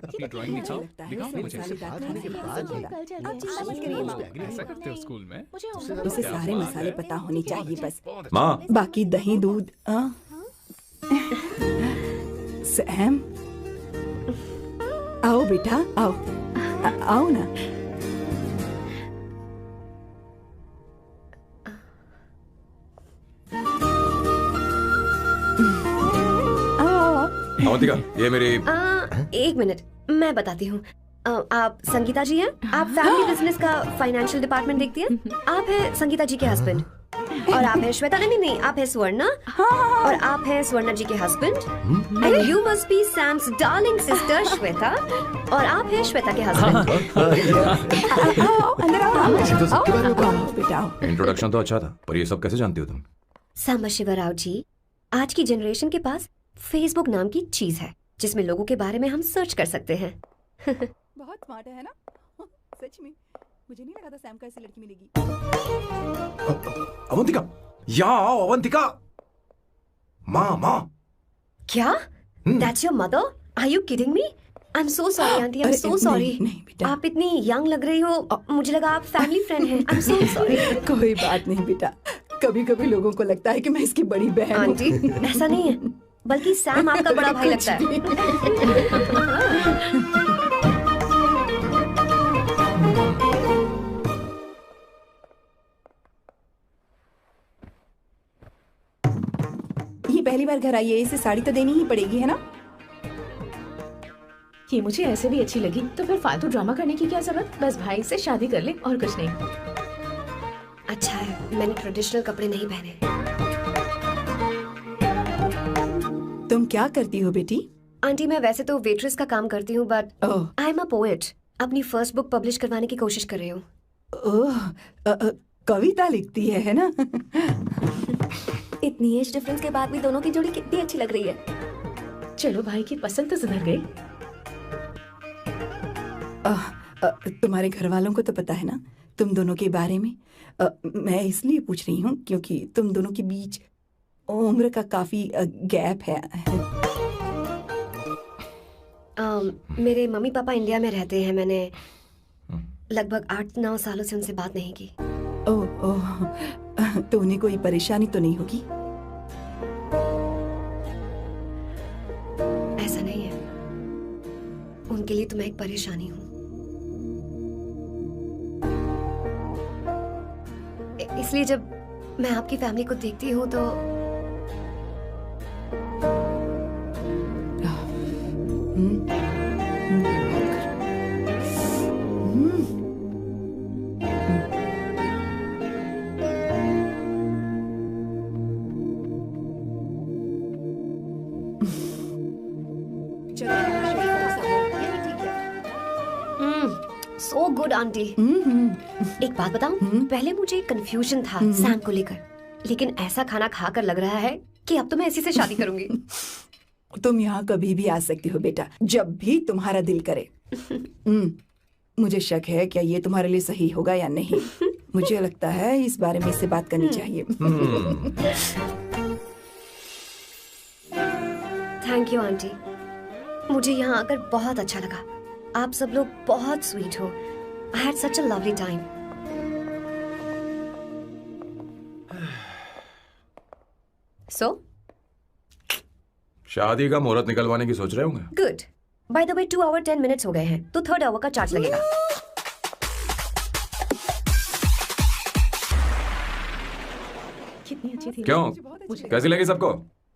अपनी ड्राइंग दिखाओ, दिखाओ मुझे। ऐसा करते हो स्कूल में? उसे सारे मसाले पता होने चाहिए बस। माँ, बाकी दही दूध। सैम, आओ बेटा, आओ। आओ ना। अवंतिका, ये मेरी। 1 मिनट, मैं बताती हूँ। आप संगीता जी हैं? आप फैमिली बिजनेस का फाइनेंशियल डिपार्टमेंट देखती हैं? आप हैं संगीता जी के हस्बैंड। और आप हैं श्वेता। नहीं, आप हैं स्वर्णा। और आप हैं स्वर्णा जी के husband. And you must be Sam's darling sister Shweta. और आप हैं श्वेता के हस्बैंड। अंदर आओ बेटा। इंट्रोडक्शन तो अच्छा था, पर ये सब कैसे जानती हो तुम? सांबा शिवराव जी, आज की जनरेशन के पास फेसबुक नाम की चीज है जिसमें लोगों के बारे में हम सर्च कर सकते हैं। बहुत स्मार्ट है ना? सच में मुझे नहीं लगा था सैम को ऐसी लड़की मिलेगी। अवंतिका, यहाँ आओ अवंतिका। माँ। क्या? That's your mother? Are you kidding me? I am so sorry aunty, I am अरे, सो नहीं, सॉरी। नहीं बेटा। आप इतनी यंग लग रही हो, मुझे लगा आप फैमिली फ्रेंड हैं। आई एम सो सॉरी। कोई बात नहीं बेटा, कभी कभी लोगों को लगता है कि मैं इसकी बड़ी बहन हूँ। आंटी ऐसा नहीं है, बल्कि सैम आपका बड़ा भाई लगता है। ये पहली बार घर आई है, इसे साड़ी तो देनी ही पड़ेगी, है ना? ये मुझे ऐसे भी अच्छी लगी, तो फिर फालतू ड्रामा करने की क्या जरूरत? बस भाई से शादी कर ले और कुछ नहीं। अच्छा है मैंने ट्रेडिशनल कपड़े नहीं पहने। तुम क्या करती हो बेटी? आंटी मैं वैसे तो वेट्रेस का काम करती हूँ, but oh I am a poet. अपनी फर्स्ट बुक पब्लिश करवाने की कोशिश कर रही हूँ। ओह, कविता लिखती है ना? इतनी एज डिफरेंस के बाद भी दोनों की जोड़ी कितनी अच्छी लग रही है। चलो भाई की पसंद तो सुधर गई। तुम्हारे घर वालों को तो पता है ना तुम दोनों के बारे में? मैं इसलिए पूछ रही हूँ क्योंकि तुम दोनों के बीच उम्र का काफी गैप है। मेरे मम्मी पापा इंडिया में रहते हैं। मैंने लगभग 8-9 सालों से उनसे बात नहीं की। ओह ओह, तो उन्हें कोई परेशानी तो नहीं होगी? ऐसा नहीं है, उनके लिए तो मैं एक परेशानी हूँ। इसलिए जब मैं आपकी फैमिली को देखती हूँ तो सो गुड आंटी। एक बात बताऊं, पहले मुझे कंफ्यूजन था सैम को लेकर, लेकिन ऐसा खाना खाकर लग रहा है कि अब तो मैं इसी से शादी करूंगी। तुम यहाँ कभी भी आ सकती हो बेटा, जब भी तुम्हारा दिल करे। मुझे शक है क्या ये तुम्हारे लिए सही होगा या नहीं। मुझे लगता है इस बारे में इससे बात करनी चाहिए। थैंक यू आंटी, मुझे यहाँ आकर बहुत अच्छा लगा। आप सब लोग बहुत स्वीट हो। I had such a lovely time. So शादी का मुहूर्त निकलवाने की सोच रहे होंगे। Good. By the way 2 hour 10 minutes हो गए हैं, तो 3rd आवर का चार्ज लगेगा। कितनी अच्छी थी। क्यों, कैसी लगी सबको?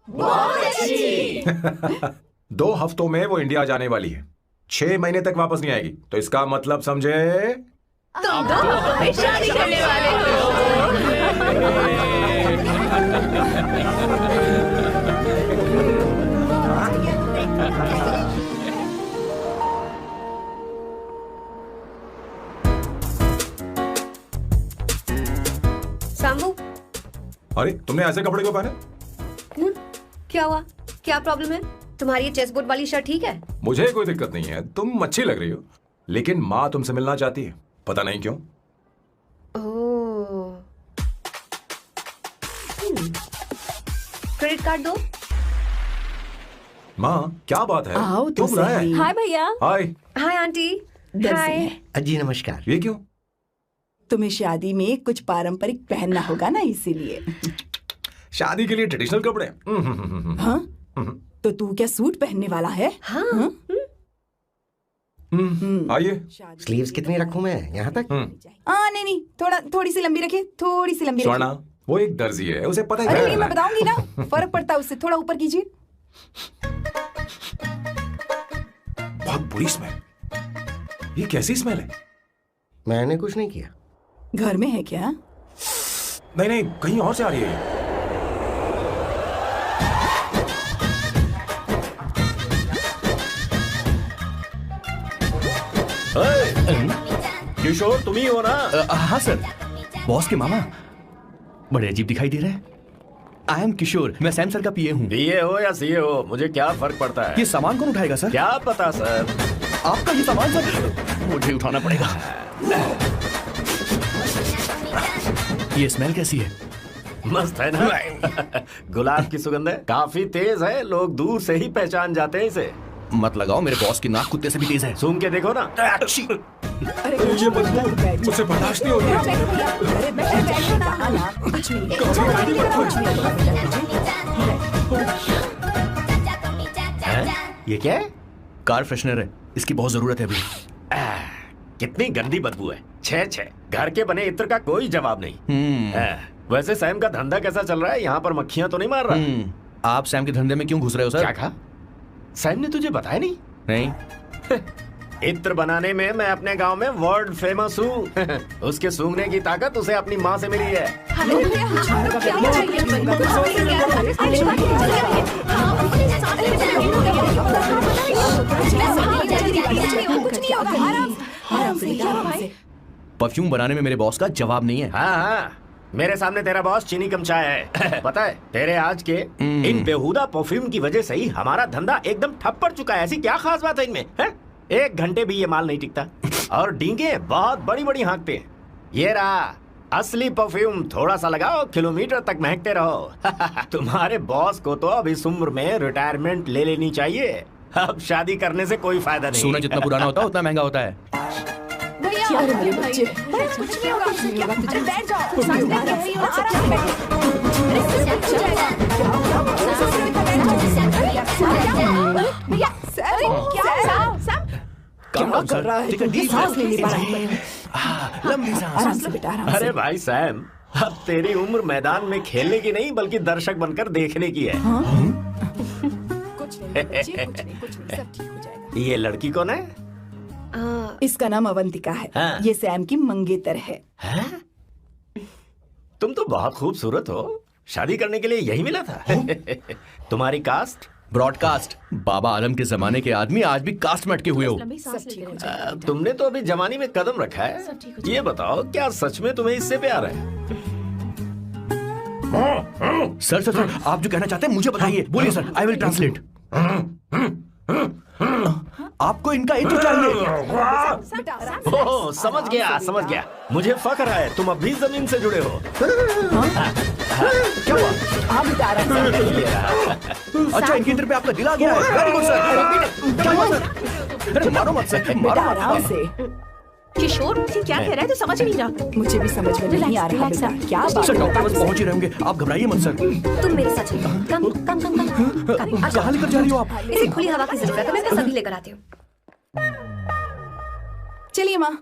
बहुत अच्छी। 2 हफ्तों में वो इंडिया जाने वाली है, 6 महीने तक वापस नहीं आएगी। तो इसका मतलब समझे तुम दोनों शादी करने वाले हो। सांबू, अरे तुमने ऐसे कपड़े क्यों पहने? क्या हुआ? क्या प्रॉब्लम है? तुम्हारी ये चेस्टबोर्ड वाली शर्ट ठीक है? मुझे कोई दिक्कत नहीं है, तुम अच्छी लग रही हो, लेकिन माँ तुमसे मिलना चाहती है, पता नहीं क्यों। ओह, क्रेडिट कार्ड दो। माँ क्या बात है? आओ तो क्यों बुलाया है? सही। हाय भैया। हाय। Hi aunty. डर से हाय। है। जी नमस्कार। ये क्यों? तुम्हें शादी में कुछ पारंपरिक पहनना होगा ना, इसीलिए। शादी के लिए ट्रेडिशनल कपड़े? हाँ? तो तू क्या सूट पहनने वाला है? हाँ। आइए। स्लीव्स कितनी रखूं मैं? यहाँ तक? नहीं नहीं, थोड़ी सी लंबी रखिए, थोड़ी सी लंबी स्वर्णा, रखिए। वो एक दर्जी है, उसे पता अरे है नहीं, मैं बताऊंगी ना, फर्क पड़ता है उससे। थोड़ा ऊपर कीजिए। बहुत बुरी स्मेल। ये कैसी स्मेल है? मैंने कुछ नहीं किया। घर में है क्या? नहीं नहीं, कहीं और से आ रही है ये। किशोर तुम ही हो ना? हाँ सर, बॉस के मामा। बड़े अजीब दिखाई दे रहे हैं। आई एम किशोर, मैं सैम सर का पीए हूँ। बीए हो या सीए हो, मुझे क्या फर्क पड़ता है? ये सामान कौन उठाएगा सर? क्या पता सर। आपका ये सामान सर मुझे उठाना पड़ेगा। ये स्मेल कैसी है? मस्त है ना? गुलाब की सुगंध है, काफी तेज है, लोग दूर से ही पहचान जाते हैं इसे। मत लगाओ, मेरे बॉस की नाक कुत्ते से भी तेज है। सूंघ के देखो ना। अच्छी। अरे ये मुझसे बर्दाश्त नहीं होती। अरे बैठो ना, कुछ हैं? ये क्या है? कार फ्रेशनर है, इसकी बहुत जरूरत है अभी। कितनी गंदी बदबू है। छे घर के बने इत्र का कोई जवाब नहीं। वैसे सैम का धंधा कैसा चल रहा है? यहाँ पर मक्खियां तो नहीं मार रहा? आप सैम के धंधे में क्यों घुस रहे हो सर? क्या कहा? सैम ने तुझे बताया नहीं? नहीं। इत्र बनाने में मैं अपने गांव में वर्ल्ड फेमस हूँ। उसके सूंघने की ताकत उसे अपनी माँ से मिली है। परफ्यूम बनाने में मेरे बॉस का जवाब नहीं है। हाँ, मेरे सामने तेरा बॉस चीनी कम चाय है। पता है तेरे आज के इन बेहुदा परफ्यूम की वजह से ही हमारा धंधा एकदम ठप पड़ चुका है। ऐसी क्या खास बात है इनमें? है? 1 घंटे भी ये माल नहीं टिकता और डींगे बहुत बड़ी बड़ी हाँकते हैं। ये रहा असली परफ्यूम, थोड़ा सा लगाओ, किलोमीटर तक महकते रहो। तुम्हारे बॉस को तो अब इस उम्र में रिटायरमेंट ले लेनी चाहिए। अब शादी करने से कोई फायदा नहीं। सोना जितना पुराना होता है उतना महंगा होता है। भैया मेरे बच्चे, कुछ नहीं होगा, अरे बैठ जाओ। भैया क्या कर रहा है? सांस नहीं ले पा रहा है। लंबी सांस। आराम से बेटा, आराम से। अरे भाई सैम, अब तेरी उम्र मैदान में खेलने की नहीं बल्कि दर्शक बनकर देखने की है। कुछ नहीं बच्चे, कुछ नहीं, सब ठीक हो जाएगा। ये लड़की कौन है? इसका नाम अवंतिका है। हाँ। ये सैम की मंगेतर है। तुम तो बहुत खूबसूरत हो, शादी करने के लिए यही मिला था। तुम्हारी कास्ट? ब्रॉडकास्ट। बाबा आलम के जमाने के आदमी आज भी कास्ट में अटके हुए हो। तुमने तो अभी जवानी में कदम रखा है। ये बताओ क्या सच में तुम्हें इससे प्यार है? सर सर सर, आप जो कहना चाहते हैं मुझे बताइए। बोलिए सर, आई विल ट्रांसलेट। आपको इनका इत्र चाहिए? ओह, समझ गया। मुझे फख्र है तुम अब भी जमीन से जुड़े हो। क्या हुआ? आप बेटा आराम से। अच्छा, इनके इत्र पे आपका दिल आ गया है। Very good sir. क्या हुआ सर? अरे मारो मत सर, बेटा आराम से। किशोर क्या कह रहा है तो समझ नहीं रहा। मुझे भी समझ में नहीं आ रहा बेटा, क्या बात सर, है? डॉक्टर बस पहुंच ही रहे होंगे, आप घबराइए मत सर। तुम मेरे साथ चलो। कम कम कम कम। कहाँ लेकर जा रही हो आप? इसे खुली हवा की जरूरत है, मैं इसको सभी लेकर आती हूँ। चलिए माँ।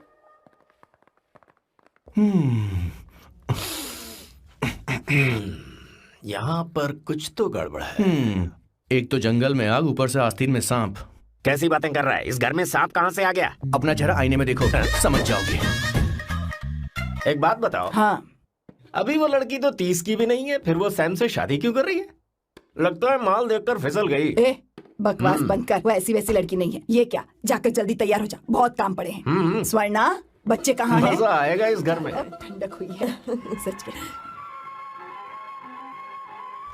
यहाँ पर कुछ तो गड़बड़ है। एक तो जंगल में आग, ऊपर से आस्तीन में सांप। कैसी बातें कर रहा है? इस घर में सांप कहाँ से आ गया? अपना चेहरा आईने में देखो, समझ जाओगे। एक बात बताओ। हाँ, अभी वो लड़की तो 30 की भी नहीं है, फिर वो सैम से शादी क्यों कर रही है? लगता है माल देखकर फिसल गई। ए बकवास बंद कर, वो ऐसी वैसी लड़की नहीं है। ये क्या, जाकर जल्दी तैयार हो जा, बहुत काम पड़े हैं। स्वर्णा, बच्चे कहाँ हैं? मजा आएगा इस घर में। अब ठंडक हुई है। सच में।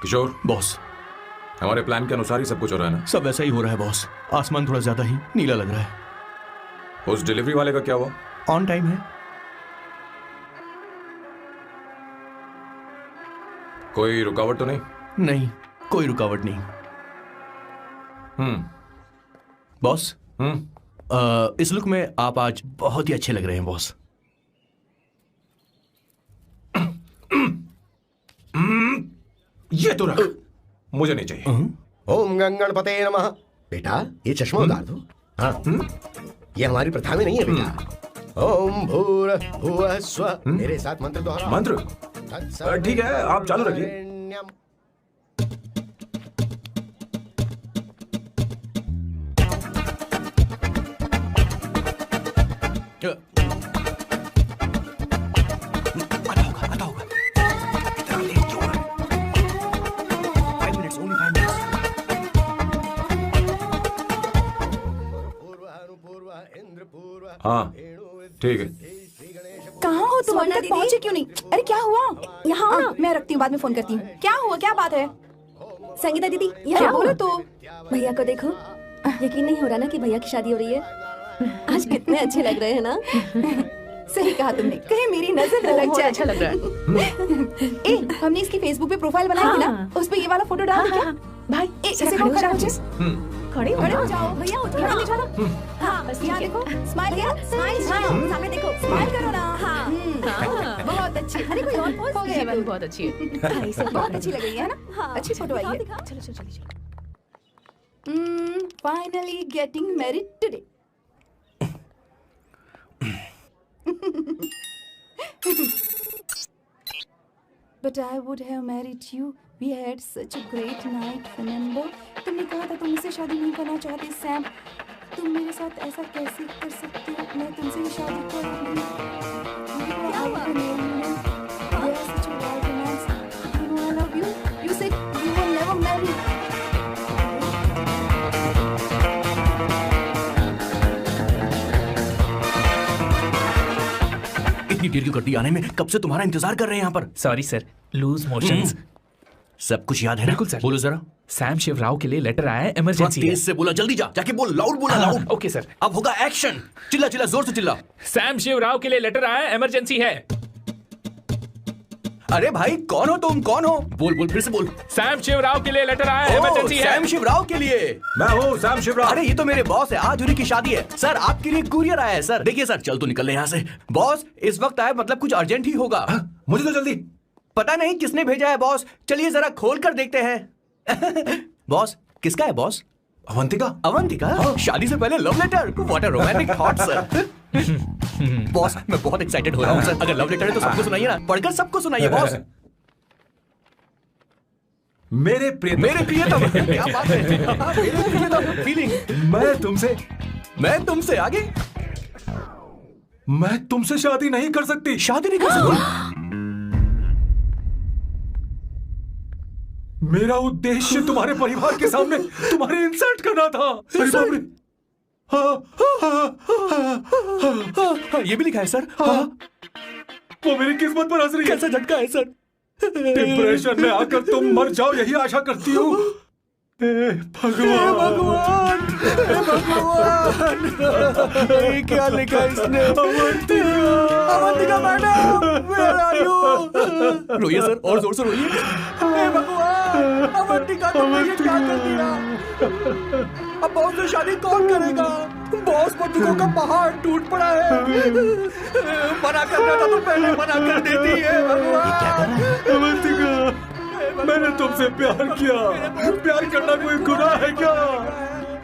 किशोर, बॉस, हमारे प्लान के अनुसार ही सब कुछ हो रहा है ना? सब वैसा ही हो रहा है बॉस। आसमान थोड़ा ज्यादा ही नीला लग रहा है। उस डिलीवरी वाले का क्या हुआ? ऑन टाइम है। कोई रुकावट तो नहीं? नहीं, कोई रुकावट नहीं। बॉस, इस लुक में आप आज बहुत ही अच्छे लग रहे हैं बॉस। ये तो रख, मुझे नहीं चाहिए। ओम गंगणपते नमः। बेटा ये चश्मा उतार दो। हाँ, ये हमारी प्रथा में नहीं है बेटा। ओम भूर्भुवः स्वः। मेरे साथ मंत्र दोहराओ। मंत्र? ठीक है, आप चालू रखिए। हाँ ठीक है। कहाँ हो तुम? अभी तक पहुँचे क्यों नहीं? अरे क्या हुआ? यहाँ आओ ना, मैं रखती हूँ, बाद में फोन करती हूँ। क्या हुआ, क्या बात है? संगीता दीदी क्या बोलो तो? भैया को देखो, यकीन नहीं हो रहा ना कि भैया की शादी हो रही है। आज कितने अच्छे लग रहे हैं ना। सही कहा तुमने, कहीं मेरी नजर न लग जाए। अच्छा लग रहा है। ए, हमने इसकी फेसबुक पे प्रोफाइल बनाई थी ना, उस पे ये वाला फोटो डाल क्या? भाई इसे खड़ा हो जा। खड़े हो खड़े हो जाओ भैया, उठो ना, निकालो। हाँ बस यहाँ देखो, स्माइल किया, स्माइल सामने देखो, स्माइल करो ना। हाँ बहुत अच्छी। अरे कोई और पोज हो गया, बहुत अच्छी है। बहुत अच्छी लग रही है ना। हाँ अच्छी फोटो आई है। चलो चलो चलो। Finally getting married today. But I would have married you. We had such a great night, remember? तुमने कहा था तुम मुझसे शादी नहीं करना चाहते, सैम। तुम मेरे साथ ऐसा कैसे कर सकते हो? मैं तुमसे ही शादी करूंगी। क्या हुआ? We are such a wild romance. You know I love you. You said you will never marry. इतनी देर क्यों कर दी आने में? कब से तुम्हारा इंतजार कर रहे हैं यहाँ पर। Sorry sir, loose motions. सब कुछ याद है ना? बिल्कुल सर। बोलो जरा। सैम शिवराव के लिए लेटर आया है, इमरजेंसी है। तेज से बोला, जल्दी जा, जाके बोल, लाउड बोला, लाउड। Okay sir. अब होगा एक्शन। चिल्ला चिल्ला, जोर से चिल्ला। सैम शिवराव के लिए लेटर आया है, इमरजेंसी है। अरे भाई कौन हो तुम, कौन हो? बोल बोल, फिर से बोल। सैम शिवराव के लिए लेटर आया है, इमरजेंसी है। सैम शिवराव के लिए? मैं हूँ सैम शिवराव। अरे ये तो मेरे बॉस है, आज उन्हीं की शादी है। सर आपके लिए कुरियर आया है सर। देखिए सर, चल तो निकल ले यहाँ से। बॉस इस वक्त आए, मतलब कुछ अर्जेंट ही होगा। मुझे तो जल्दी। पता नहीं किसने भेजा है बॉस, चलिए जरा खोल कर देखते हैं। बॉस किसका है बॉस? अवंतिका। अवंतिका? शादी से पहले love letter? What a romantic thought sir. Boss मैं बहुत एक्साइटेड हो रहा हूँ सर। अगर लव लेटर है तो सबको सुनाइए ना, पढ़कर सबको सुनाइए बॉस। मेरे प्रियतम, क्या बात है। मेरे प्रियतम, फीलिंग। मैं तुमसे आगे। मैं तुमसे शादी नहीं कर सकती। शादी नहीं कर सकती? मेरा उद्देश्य तुम्हारे परिवार के सामने तुम्हारे इंसल्ट करना था। अरे बाप रे। हाँ, ये भी लिखा है सर। हाँ। वो मेरी किस्मत पर हंस रही है। कैसा झटका है सर? डिप्रेशन में आकर तुम मर जाओ, यही आशा करती हूँ। भगवान, ये क्या लिखा इसने? Avantika madam, where are you? रोइए सर, और जोर से रोइए। हे भगवान, अवंतिका तुमने ये क्या कर दिया? अब बॉस से शादी कौन करेगा? बॉस पर दुखों का पहाड़ टूट पड़ा है। मना करना था तो पहले मना कर देती है। भगवान, अवंतिका, मैंने तुमसे प्यार किया। प्यार करना कोई गुनाह है क्या?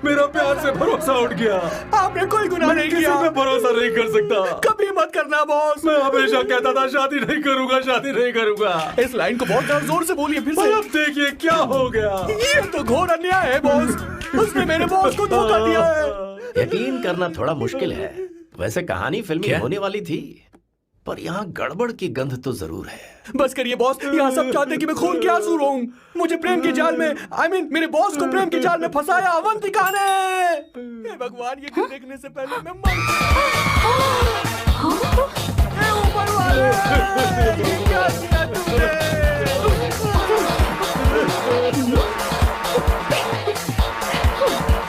मेरा प्यार से भरोसा उठ गया। आपने कोई गुनाह नहीं किया। किसी पे भरोसा नहीं कर सकता। कभी मत करना बॉस। मैं हमेशा कहता था शादी नहीं करूंगा, शादी नहीं करूंगा। इस लाइन को बहुत जोर से बोलिए फिर से। अब देखिए क्या हो गया। ये तो घोर अन्याय है बॉस। उसने मेरे बॉस को धोखा दिया है। यकीन करना थोड़ा मुश्किल है। वैसे कहानी फिल्मी होने वाली थी, पर यहाँ गड़बड़ की गंध तो जरूर है। बस करिए बॉस, यहाँ सब चाहते कि मैं खून के आंसू रोऊं। मुझे प्रेम के जाल में, मेरे बॉस को प्रेम के जाल में फंसाया अवंतिका ने। हे भगवान, ये दिन देखने से पहले मैं मर। हे ऊपर वाले, ये क्या किया तुमने?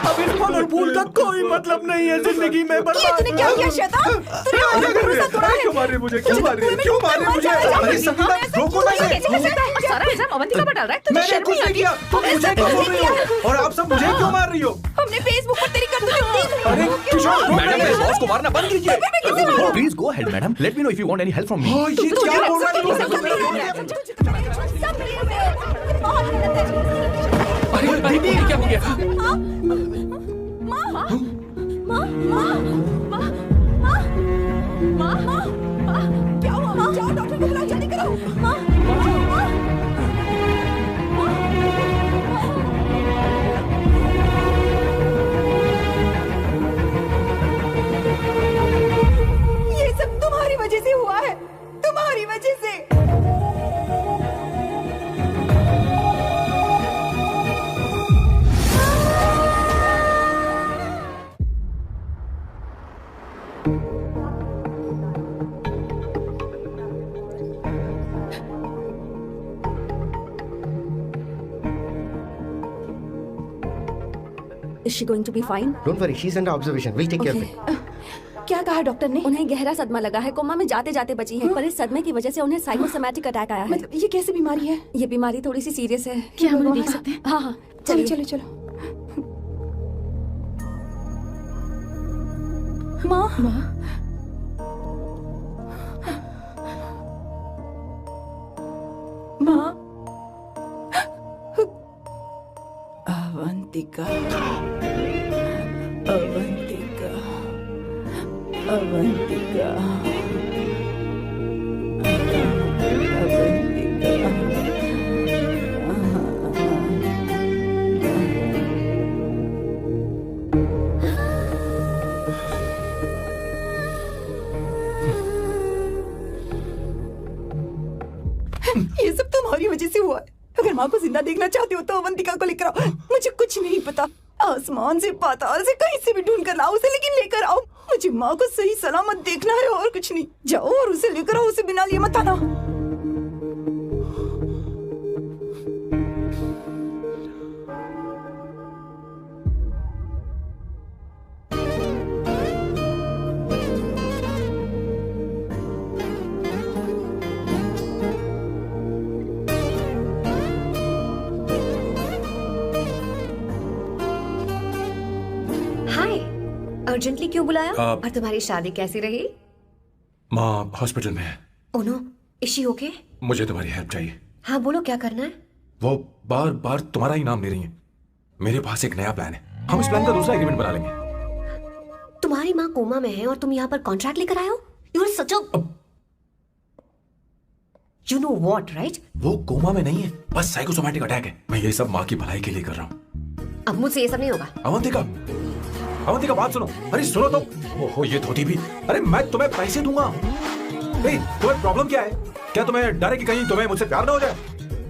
अब इस फल और फूल का कोई मतलब नहीं है जिंदगी में। ये तूने क्या किया शैतान? तूने मुझे भरोसा तोड़ा है। क्यों मारे मुझे? क्यों मारे मुझे? अरे संगीता, रोको ना इसे। सारा इल्जाम अवंतिका पर डाल रहा है। तुझे मैंने शर्म कुछ नहीं नहीं आती? किया। तुम मुझे क्यों बोल रही हो? और आप सब मुझे क्यों मार रही हो? हमने फेसबुक पर तेरी करतूतें देख। अरे किशोर, मैडम मेरे बॉस को मारना बंद कीजिए। Please go ahead madam, let me know if you want any help from me. ये क्या बोल रहा है? बहुत गलत है। अरे दीदी, क्या हो गया? माँ, माँ, माँ, माँ, माँ, माँ, माँ, क्या हुआ? माँ, जाओ डॉक्टर को बुलाओ, जल्दी करो। माँ, माँ, ये सब तुम्हारी वजह से हुआ है, तुम्हारी वजह से। Is she going to be fine? Don't worry, she's under observation. We'll take care of it. क्या कहा डॉक्टर ने? उन्हें गहरा सदमा लगा है, कोमा में जाते जाते बची है, पर इस सदमे की वजह से उन्हें साइकोसोमैटिक अटैक आया है। मतलब ये कैसी बीमारी है? ये बीमारी थोड़ी सी सीरियस है। क्या हम उन्हें देख सकते हैं? हाँ हाँ, चलो चलो चलो। माँ माँ माँ अवंतिका अवंतिका अवंतिका ये सब तुम्हारी वजह से हुआ है। अगर माँ को जिंदा देखना चाहते हो तो अवंतिका को लेकर आओ। मुझे कुछ नहीं पता, आसमान से पाताल से कहीं से भी ढूंढ कर लाओ उसे, लेकिन लेकर आओ। मुझे माँ को सही सलामत देखना है और कुछ नहीं। जाओ और उसे लेकर आओ, उसे बिना लिए मत आना। अर्जेंटली क्यों बुलाया? और तुम्हारी शादी कैसी रही? माँ हॉस्पिटल में है। Oh no, is she okay? मुझे तुम्हारी हेल्प चाहिए। हाँ बोलो, क्या करना है? वो बार बार तुम्हारा ही नाम ले रही है। मेरे पास एक नया प्लान है, हम इस प्लान का दूसरा एग्रीमेंट बना लेंगे। तुम्हारी माँ कोमा में है और तुम यहाँ पर कॉन्ट्रैक्ट लेकर आए हो? You are such a you know what, right? वो कोमा में नहीं है, बस साइकोसोमैटिक अटैक है। मैं ये सब माँ की भलाई के लिए कर रहा हूँ। अब मुझसे ये सब नहीं होगा। अवंतिका बात सुनो। अरे सुनो तो। ओहो ये धोती भी। अरे मैं तुम्हें पैसे दूंगा। तुम्हें प्रॉब्लम क्या है? क्या तुम्हें डर है कि कहीं तुम्हें मुझसे प्यार ना हो जाए?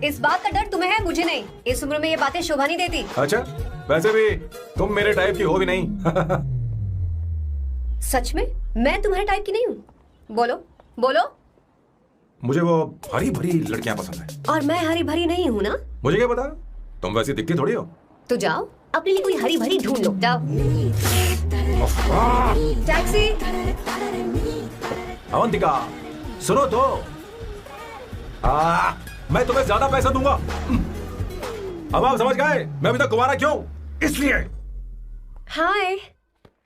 इस बात का डर तुम्हें है, मुझे नहीं। इस उम्र में ये बातें शोभा नहीं देती। अच्छा, वैसे भी तुम मेरे टाइप की हो भी नहीं। सच में मैं तुम्हारे टाइप की नहीं हूँ? बोलो बोलो। मुझे वो हरी भरी लड़कियां पसंद है। और मैं हरी भरी नहीं हूँ ना? मुझे क्या पता, तुम वैसी दिखती थोड़ी हो। तो जाओ अपने लिए कोई हरी भरी ढूंढ लो, जाओ। टैक्सी। अवंतिका सुनो तो। मैं तुम्हें ज्यादा पैसा दूंगा। अब आप समझ गए मैं अभी तक कुंवारा क्यों? इसलिए। हाय।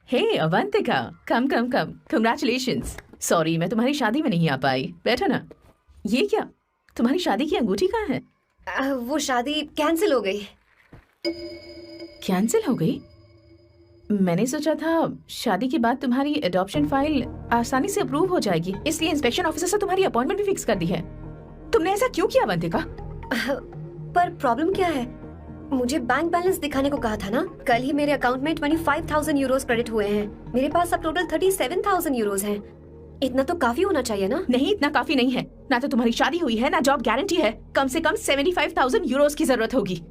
हे अवंतिका, कम कम कम, कंग्रेचुलेशंस। सॉरी मैं तुम्हारी शादी में नहीं आ पाई। बैठो ना। ये क्या, तुम्हारी शादी की अंगूठी कहाँ है? वो शादी कैंसिल हो गई। कैंसिल हो गई? मैंने सोचा था शादी के बाद तुम्हारी एडॉप्शन फाइल आसानी से अप्रूव हो जाएगी, इसलिए इंस्पेक्शन ऑफिसर से तुम्हारी अपॉइंटमेंट भी फिक्स कर दी है। तुमने ऐसा क्यों किया अवंतिका? पर प्रॉब्लम क्या है? मुझे बैंक बैलेंस दिखाने को कहा था ना। कल ही मेरे अकाउंट में 25,000 यूरोस क्रेडिट हुए हैं। मेरे पास अब टोटल 37,000 यूरोस हैं। इतना तो काफी होना चाहिए ना? नहीं, इतना काफी नहीं है। ना तो तुम्हारी शादी हुई है, ना जॉब गारंटी है। कम से कम 75,000 यूरोस की जरूरत होगी।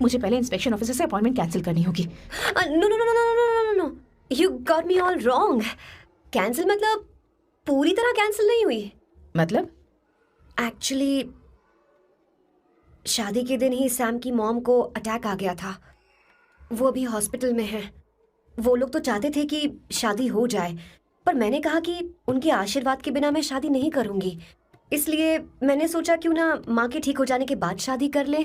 मुझे पहले इंस्पेक्शन ऑफिसर से अपॉइंटमेंट कैंसिल करनी होगी। No no no no no no no, you got me all wrong. Cancel मतलब पूरी तरह कैंसिल नहीं हुई। मतलब? एक्चुअली शादी के दिन ही सैम की मॉम को अटैक आ गया था। वो अभी हॉस्पिटल में है। वो लोग तो चाहते थे कि शादी हो जाए, पर मैंने कहा कि उनके आशीर्वाद के बिना मैं शादी नहीं करूंगी। इसलिए मैंने सोचा क्यों ना माँ के ठीक हो जाने के बाद शादी कर ले।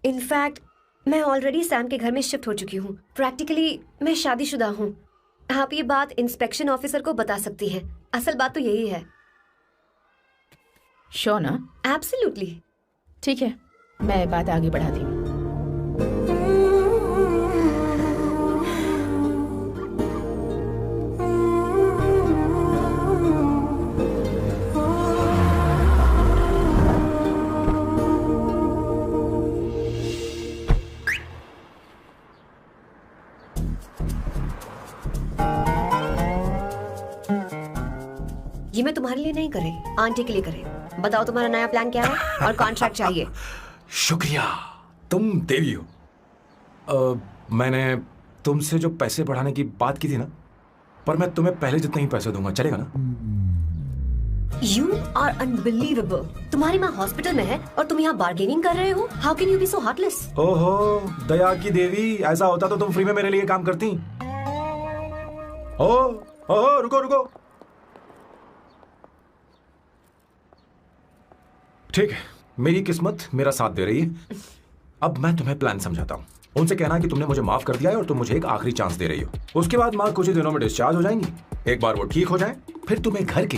इनफैक्ट मैं ऑलरेडी सैम के घर में शिफ्ट हो चुकी हूँ। प्रैक्टिकली मैं शादीशुदा हूँ। आप ये बात इंस्पेक्शन ऑफिसर को बता सकती हैं। असल बात तो यही है। श्योर ना? एब्सोल्युटली। ठीक है, मैं बात आगे बढ़ाती हूँ। ये मैं तुम्हारे लिए नहीं कर रही, आंटी के लिए कर रही। बताओ तुम्हारा नया प्लान क्या है और कॉन्ट्रैक्ट चाहिए। शुक्रिया, तुम देवी हो। मैंने तुमसे जो पैसे बढ़ाने की बात की थी ना, पर मैं तुम्हें पहले जितने ही पैसे दूंगा, चलेगा ना? You are unbelievable। तुम्हारी माँ हॉस्पिटल में है और तुम यहाँ बार्गेनिंग कर रहे हो। How can you be so heartless? ओहो दया की देवी, ऐसा होता तो तुम फ्री में मेरे लिए काम करती। ओहो रुको रुको। ठीक है, मेरी किस्मत मेरा साथ दे रही है। अब मैं तुम्हें प्लान समझाता हूँ। उनसे कहना कि तुमने मुझे माफ कर दिया है और तुम मुझे एक आखिरी चांस दे रही हो। उसके बाद माँ कुछ ही दिनों में डिस्चार्ज हो जाएंगी। एक बार वो ठीक हो जाए, फिर तुम्हें घर के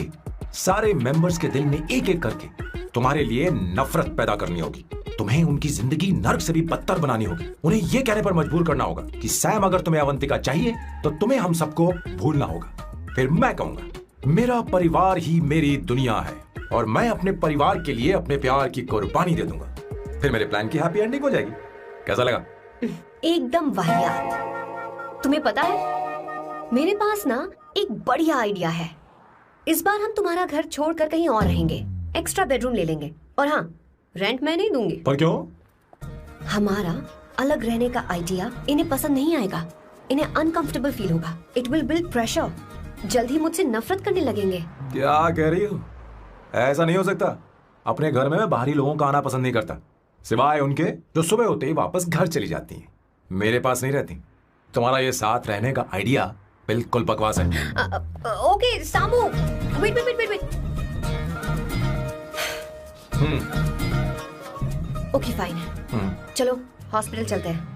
सारे मेंबर्स के दिल में एक एक करके तुम्हारे लिए नफरत पैदा करनी होगी। तुम्हें उनकी जिंदगी नर्क से भी बदतर बनानी होगी। उन्हें यह कहने पर मजबूर करना होगा कि सैम, अगर तुम्हें अवंतिका चाहिए तो तुम्हें हम सबको भूलना होगा। फिर मैं कहूंगा मेरा परिवार ही मेरी दुनिया है और मैं अपने परिवार के लिए अपने प्यार की कुर्बानी दे दूंगा। फिर मेरे प्लान की हैप्पी एंडिंग हो जाएगी। कैसा लगा? एकदम वाहियात। तुम्हें पता है मेरे पास ना एक बढ़िया आइडिया है। इस बार हम तुम्हारा घर छोड़कर कहीं और रहेंगे, एक्स्ट्रा बेडरूम ले लेंगे। और हाँ, रेंट मैं नहीं दूंगी। पर क्यों? हमारा अलग रहने का आइडिया इन्हें पसंद नहीं आएगा। इन्हें अनकंफर्टेबल फील होगा। It will build pressure. जल्द ही मुझसे नफरत करने लगेंगे। क्या कह रही हो? ऐसा नहीं हो सकता। अपने घर में मैं बाहरी लोगों का आना पसंद नहीं करता, सिवाय उनके जो सुबह होते ही वापस घर चली जाती हैं। मेरे पास नहीं रहती। तुम्हारा ये साथ रहने का आइडिया बिल्कुल बकवास है। Okay Samu, wait wait wait wait. Okay fine. चलो हॉस्पिटल चलते हैं।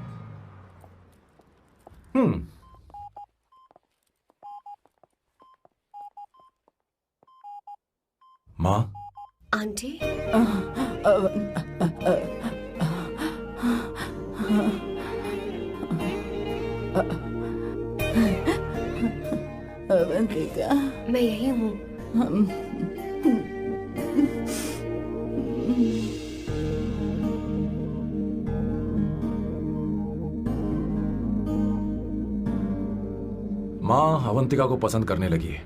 माँ, आंटी, अवंतिका, मैं यही हूँ। माँ अवंतिका को पसंद करने लगी है।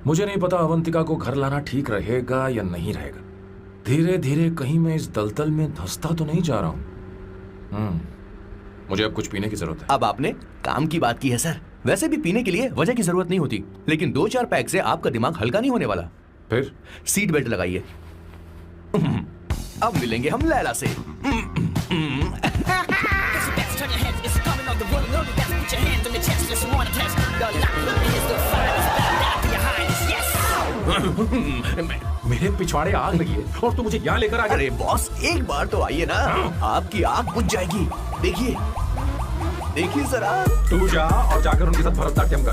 मुझे नहीं पता अवंतिका को घर लाना ठीक रहेगा या नहीं रहेगा। धीरे धीरे कहीं मैं इस दलदल में धंसता तो नहीं जा रहा हूँ। मुझे अब कुछ पीने की जरूरत है। अब आपने काम की बात की है सर। वैसे भी पीने के लिए वजह की जरूरत नहीं होती, लेकिन 2-4 पैक से आपका दिमाग हल्का नहीं होने वाला। फिर सीट बेल्ट लगाइए। अब मिलेंगे हम लैला से। मेरे पिछवाड़े आग लगी है और तू मुझे यहाँ लेकर आ गया। अरे बॉस, एक बार तो आइए ना, आपकी आग बुझ जाएगी। देखिए देखिए जरा। तू जा और जाकर उनके साथ भरतनाट्यम कर।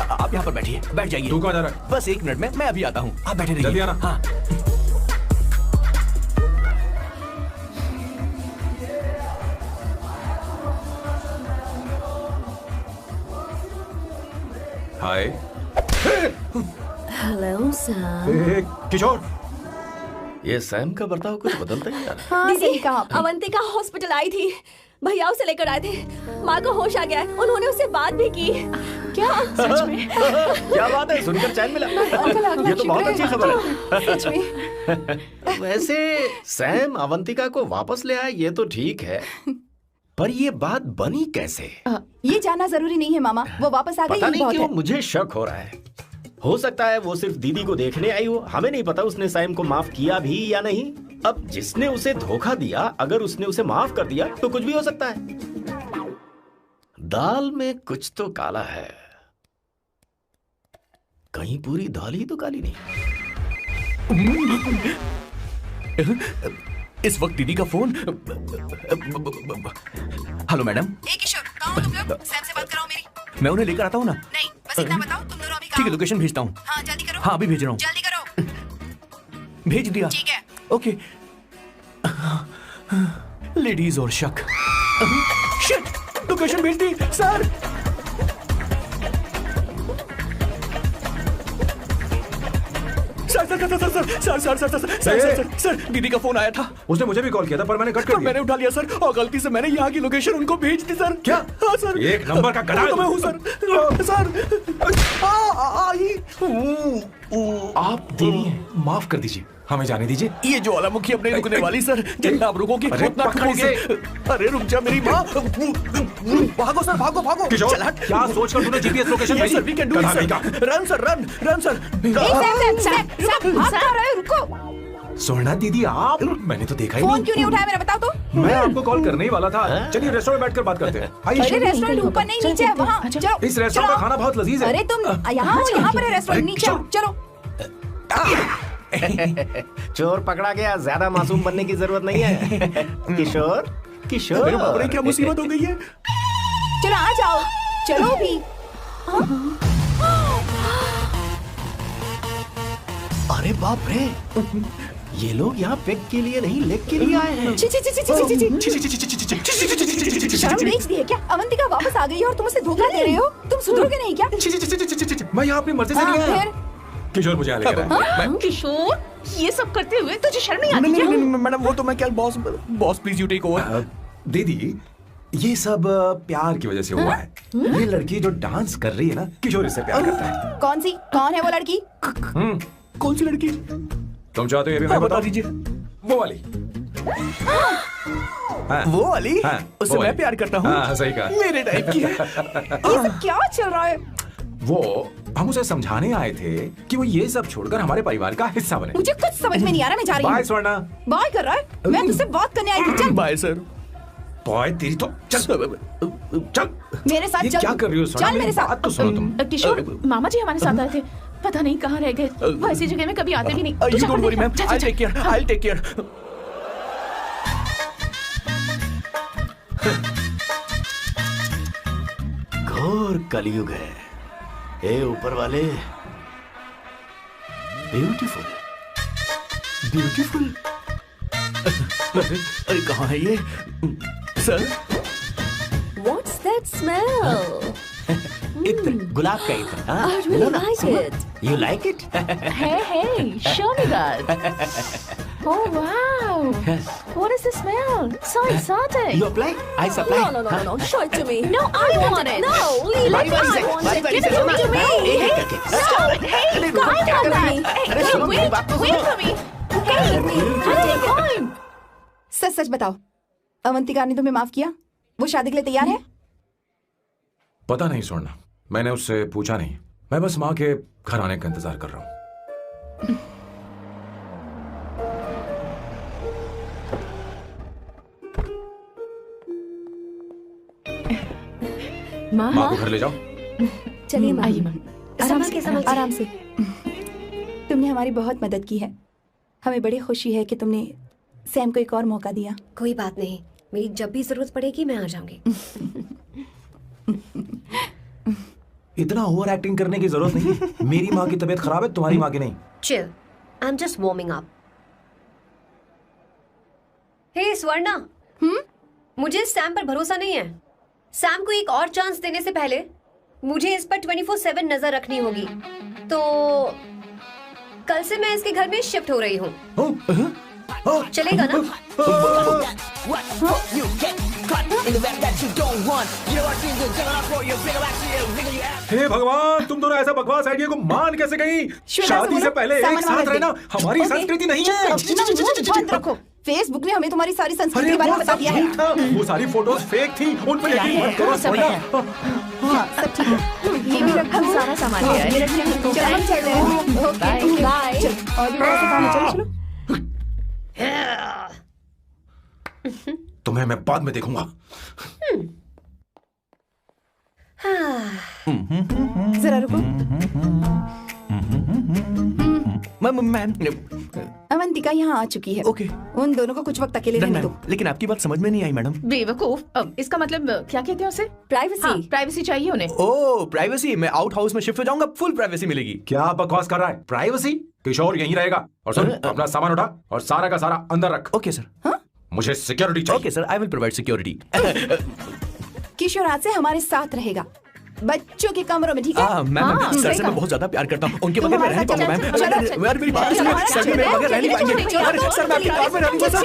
आप यहाँ पर बैठिए, बैठ जाइए। तू कहाँ जा रहा है? बस 1 मिनट में मैं अभी आता हूँ, आप बैठे रहिए। जल्दी आना। हाँ। हाय। Hello sir. किशोर, ये सैम का बर्ताव कुछ बदलता ही जा रहा है। हाँ, सही कहा। अवंतिका हॉस्पिटल आई थी, भैया उसे लेकर आए थे। माँ को होश आ गया है, उन्होंने उससे बात भी की। क्या सच में? क्या बात है, सुनकर चैन मिला। ये तो बहुत अच्छी खबर है। सच में। वैसे सैम अवंतिका को वापस ले आए, ये तो ठीक है, पर ये बात बनी कैसे? ये जानना जरूरी नहीं है मामा, वो वापस आ गई। पता नहीं बहुत क्यों है। मुझे शक हो रहा है। हो सकता है वो सिर्फ दीदी को देखने आई हो। हमें नहीं पता उसने सैम को माफ किया भी या नहीं। अब जिसने उसे धोखा दिया, अगर उसने उसे माफ कर दिया तो कुछ भी हो सकता है। दाल में कुछ तो काला है, कहीं पूरी दाल ही तो काली नहीं। इस वक्त दीदी का फोन। Hello madam. किशोर, कहाँ हो तुम लोग? सैम से बात कराओ मेरी। मैं उन्हें लेकर आता हूँ ना। नहीं, बस इतना बताओ तुम दोनों अभी ठीक है, लोकेशन भेजता हूँ। हाँ जल्दी करो। हाँ अभी भेज रहा हूँ। जल्दी करो। भेज दिया। ठीक है। ओके। लेडीज और शक। शिट, लोकेशन भेज दी सर। सर दीदी का फोन आया था। उसने मुझे भी कॉल किया था पर मैंने कट कर दिया। मैंने उठा लिया सर, और गलती से मैंने यहाँ की लोकेशन उनको भेज दी सर। क्या? हाँ सर। एक नंबर का गधा है। तो मैं हूँ सर। आप देवी हैं, माफ कर दीजिए, हमें जाने दीजिए। ये ज्वालामुखी अपने रुकने वाली सर, जितना आप रुकोगे उतना ठुकोगे। अरे रुक जा मेरी माँ। भागो सर, भागो भागो। किशोर, चल हट। क्या सोचकर तूने जीपीएस लोकेशन भेजी? Sir we can do it sir. Run sir, run run sir. रुको। सोना दीदी आप, मैंने तो देखा ही फोन नहीं। क्यों नहीं उठाया मेरा, बताओ तो। मैं आपको कॉल करने ही वाला था। चलिए रेस्टोरेंट में बैठकर बात करते हैं। अरे रेस्टोरेंट ऊपर नहीं, नीचे है, वहाँ चलो। इस रेस्टोरेंट का खाना बहुत लजीज है। अरे तुम यहाँ हो, यहाँ पर है रेस्टोरेंट, नीचे आओ, चलो। चोर पकड़ा गया, ज्यादा मासूम बनने की जरूरत नहीं है। किशोर, किशोर मेरे बाप रे, क्या मुसीबत हो गई है? चलो आ जाओ, चलो भी। अरे बाप रे, ये लोग यहाँ पेग के लिए नहीं लेग के लिए आए हैं। ची ची ची ची ची ची। शर्म बेच दी है क्या? अवंतिका वापस आ गई है और तुम उसे धोखा दे रहे हो? तुम सुधरोगे नहीं क्या? मैं यहाँ अपनी मर्जी से नहीं आया। फिर किशोर मुझे यहाँ लेकर आया। किशोर, ये सब करते हुए तुझे शर्म नहीं आती नहीं क्या? नहीं नहीं मैडम, वो तो मैं क्या, boss please you take over. दीदी, ये सब प्यार की वजह से हुआ है। ये लड़की जो डांस कर रही है ना, किशोर इससे प्यार करता है। कौन है वो लड़की? कौन सी लड़की? तुम चाहते हो ये भी मैं बता बता दीजिए। वो वाली। हाँ, वो वाली? हाँ, उससे वो मैं वाली। प्यार करता हूँ। हाँ, सही कहा। मेरे टाइप की है। ये सब क्या चल रहा है? वो हम उसे समझाने आए थे कि वो ये सब छोड़कर हमारे परिवार का हिस्सा बने। मुझे कुछ समझ में नहीं आ रहा, मैं जा रही बाय हूँ। स्वर्णा। बाय कर रहा है? मैं तुझसे बात करने आई थी, चल। Bye sir. बाय तेरी तो चल चल। मेरे साथ ये चल। क्या कर रही हो स्वर्णा? चल मेरे साथ। बात तो सुनो तुम। किशोर, मामा जी हमारे साथ आए थे, पता नहीं कहाँ रह गए। वो ऐसी जगह में कभी आते भी नहीं। You don't worry ma'am, I take care, I take care. घोर कलयुग है। ए ऊपर वाले, ब्यूटीफुल ब्यूटीफुल। अरे कहाँ है ये सर? What's that smell? इत्र, गुलाब का इत्र। हाँ? I really like it. You like it? Hey, show me that. Oh wow, what is the smell? So exotic. You apply? I supply. No. Show it to me. No, I want it. No, leave बारी it. बारी से, I want बारी it. बारी Give से it to सुनना। me. एक एक करके। Stop. Hey, रुको, I क्या want कर रही that. है? अरे Hey, सुनो, मेरी wait, बात तो wait सुनो। for me. Hey, Take time. सच सच बताओ, अवंतिका ने तुम्हें माफ किया? वो शादी के लिए तैयार है? पता नहीं स्वर्णा, मैंने उससे पूछा नहीं। मैं बस माँ के घर आने का इंतजार कर रहा हूँ। माँ माँ को घर ले जाओ। चलिए माँ, आइए माँ। आराम से। तुमने हमारी बहुत मदद की है। हमें बड़ी खुशी है कि तुमने सैम को एक और मौका दिया। कोई बात नहीं, मेरी जब भी जरूरत पड़ेगी मैं आ जाऊंगी। इतना ओवर एक्टिंग करने की जरूरत नहीं। मेरी माँ की तबीयत खराब है, तुम्हारी माँ की नहीं। Chill, I am just warming up. Hey Swarna, मुझे सैम पर भरोसा नहीं है। सैम को एक और चांस देने से पहले मुझे इस पर 24/7 नजर रखनी होगी। तो कल से मैं इसके घर में शिफ्ट हो रही हूँ। चलेगा ना? You get caught in the web that you don't want. You know what things are juggling up for you. Figure out you, figure you out. हे भगवान, तुम दोनों ऐसा बकवास आइडिया को मान कैसे गई? शुरू शादी से पहले एक सामान साथ वापस रहना दे। हमारी ओके। संस्कृति नहीं है। बंद रखो। फेसबुक ने हमें तुम्हारी सारी संस्कृति अरे के बारे में वो बता सब दिया है। झूठ था। वो सारी फोटोज फेक थी। उन पर यकीन मत करो स्वर्णा। हाँ, सब ठीक है। ये भी रखो। हम सारा सामान ले आए। ये रखिए। चलो हम चलते हैं। Okay, bye. चलो, और भी बहुत से काम है। चलो चलो। तुम्हें मैं बाद में देखूंगा। जरा रुको। मैम, अवंतिका यहाँ आ चुकी है। ओके। उन दोनों को कुछ वक्त अकेले रहने दो। लेकिन आपकी बात समझ में नहीं आई मैडम। बेवकूफ, अब इसका मतलब क्या कहते हैं उसे? प्राइवेसी। हाँ, प्राइवेसी चाहिए उन्हें। ओह, प्राइवेसी। मैं आउट हाउस में शिफ्ट हो जाऊंगा, फुल प्राइवेसी मिलेगी। क्या बकवास कर रहा है? प्राइवेसी? किशोर यहीं रहेगा। और सुन, अपना सामान उठा और सारा का सारा अंदर रख। Okay sir. मुझे सिक्योरिटी चाहिए। Okay sir, I will provide security. Kishore आज से हमारे साथ रहेगा, बच्चों के कमरों में, ठीक है? मैम, सर से मैं बहुत ज्यादा प्यार करता हूँ। उनके बगैर मैं रह नहीं पाऊंगा मैम। यार मेरी बात सुनिए, सर मेरे बगैर रह नहीं पाएंगे। अरे सर, मैं आपके कार में रहूंगा sir.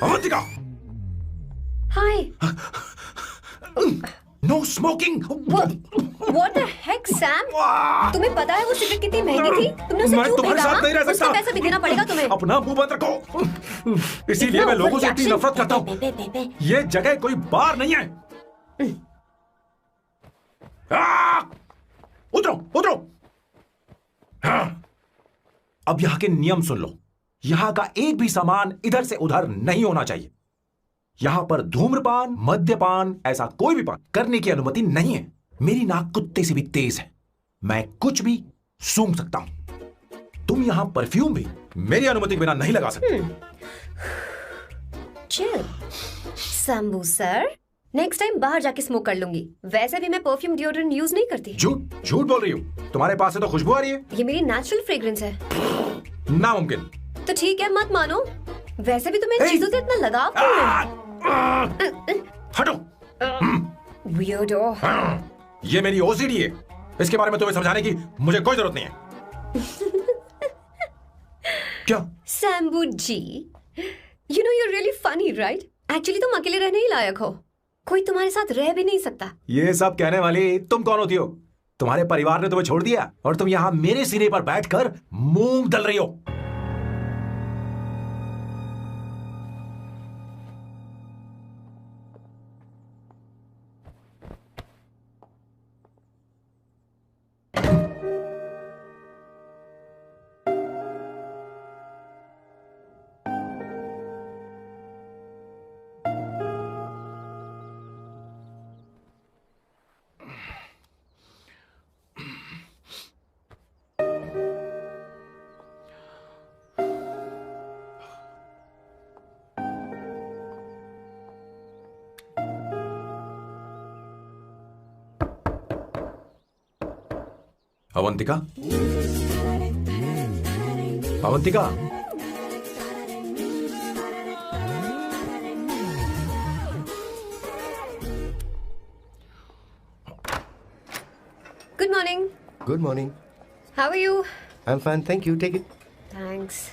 Avantika, hi. No smoking. What the heck, Sam? तुम्हें पता है वो सिगरेट कितनी महंगी थी? तुमने उसे मैं क्यों तुम्हारे खरीदा? साथ नहीं रह सकता। उसका पैसा भी देना पड़ेगा तुम्हें। अपना मुंह बंद रखो। इसीलिए मैं लोगों से इतनी नफरत करता हूँ। ये जगह कोई बार नहीं है। उतरो उतरो। हाँ। अब यहां के नियम सुन लो। यहां का एक भी सामान इधर से उधर नहीं होना चाहिए। यहां पर धूम्रपान, मद्यपान, ऐसा कोई भी पान करने की अनुमति नहीं है। मेरी नाक कुत्ते से भी तेज है, मैं कुछ भी सूंघ सकता हूं। तुम यहां परफ्यूम भी मेरी अनुमति के बिना नहीं लगा सकते। Chill Shambhu sir, next time बाहर जाके स्मोक कर लूंगी। वैसे भी मैं परफ्यूम डिओड्रेंट यूज नहीं करती। झूठ झूठ बोल रही हो। तुम्हारे पास से तो खुशबू आ रही है। ये मेरी नेचुरल फ्रेग्रेंस है। नामुमकिन। तो ठीक है, मत मानो। वैसे भी तुम्हें चीजों से इतना लगाव क्यों है? हटो। वियर्डो। ये मेरी ओसीडी है। इसके बारे में तुम्हें समझाने की मुझे कोई जरूरत नहीं है। क्या? Shambhu ji, you know you're really funny, right? Actually तुम अकेले रहने ही लायक हो। कोई तुम्हारे साथ रह भी नहीं सकता। ये सब कहने वाली तुम कौन होती हो? तुम्हारे परिवार ने तुम्हें छोड़ दिया और तुम यहाँ मेरे सिरे पर बैठकर मूंग दल रही हो। Avantika, Avantika, good morning. Good morning. How are you? I am fine, thank you. Take it. Thanks.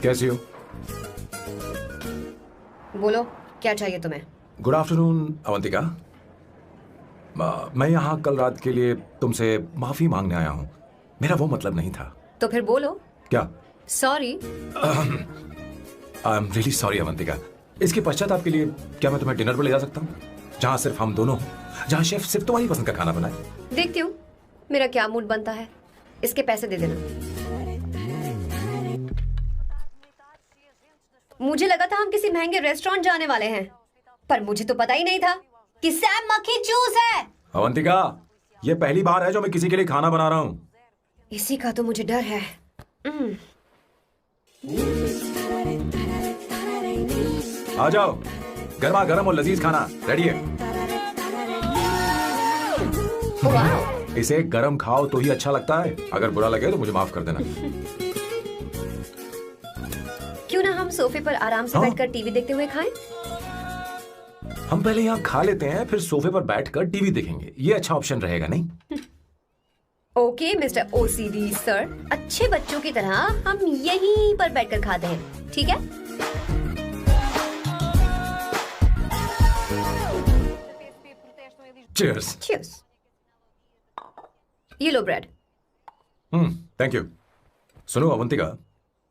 कैसी हो? बोलो, क्या चाहिए तुम्हें? Good afternoon Avantika. मैं यहाँ कल रात के लिए तुमसे माफी मांगने आया हूँ। मेरा वो मतलब नहीं था। तो फिर बोलो। क्या? Sorry. I am really sorry Avantika. इसके पश्चात आपके लिए क्या मैं तुम्हें डिनर पर ले जा सकता हूँ, जहाँ सिर्फ हम दोनों हों, जहाँ शेफ सिर्फ तुम्हारी पसंद का खाना बनाए? देखती हूँ मेरा क्या मूड बनता है। इसके पैसे दे देना। मुझे लगा था हम किसी महंगे रेस्टोरेंट जाने वाले हैं, पर मुझे तो पता ही नहीं था कि सैम मक्खी चूस है। अवंतिका, ये पहली बार है जो मैं किसी के लिए खाना बना रहा हूँ। इसी का तो मुझे डर है। आ जाओ, गर्मा गर्म और लजीज खाना रेडी है। इसे गरम खाओ तो ही अच्छा लगता है। अगर बुरा लगे तो मुझे माफ कर देना। क्यों ना हम सोफे पर आराम से बैठकर टीवी देखते हुए खाएं? हम पहले यहाँ खा लेते हैं, फिर सोफे पर बैठकर टीवी देखेंगे। ये अच्छा ऑप्शन रहेगा, नहीं? ओके मिस्टर ओसीडी सर, अच्छे बच्चों की तरह हम यहीं पर बैठकर खाते हैं, ठीक है? चीयर्स। चीयर्स। ये लो ब्रेड। Thank you. सुनो अवंतिका,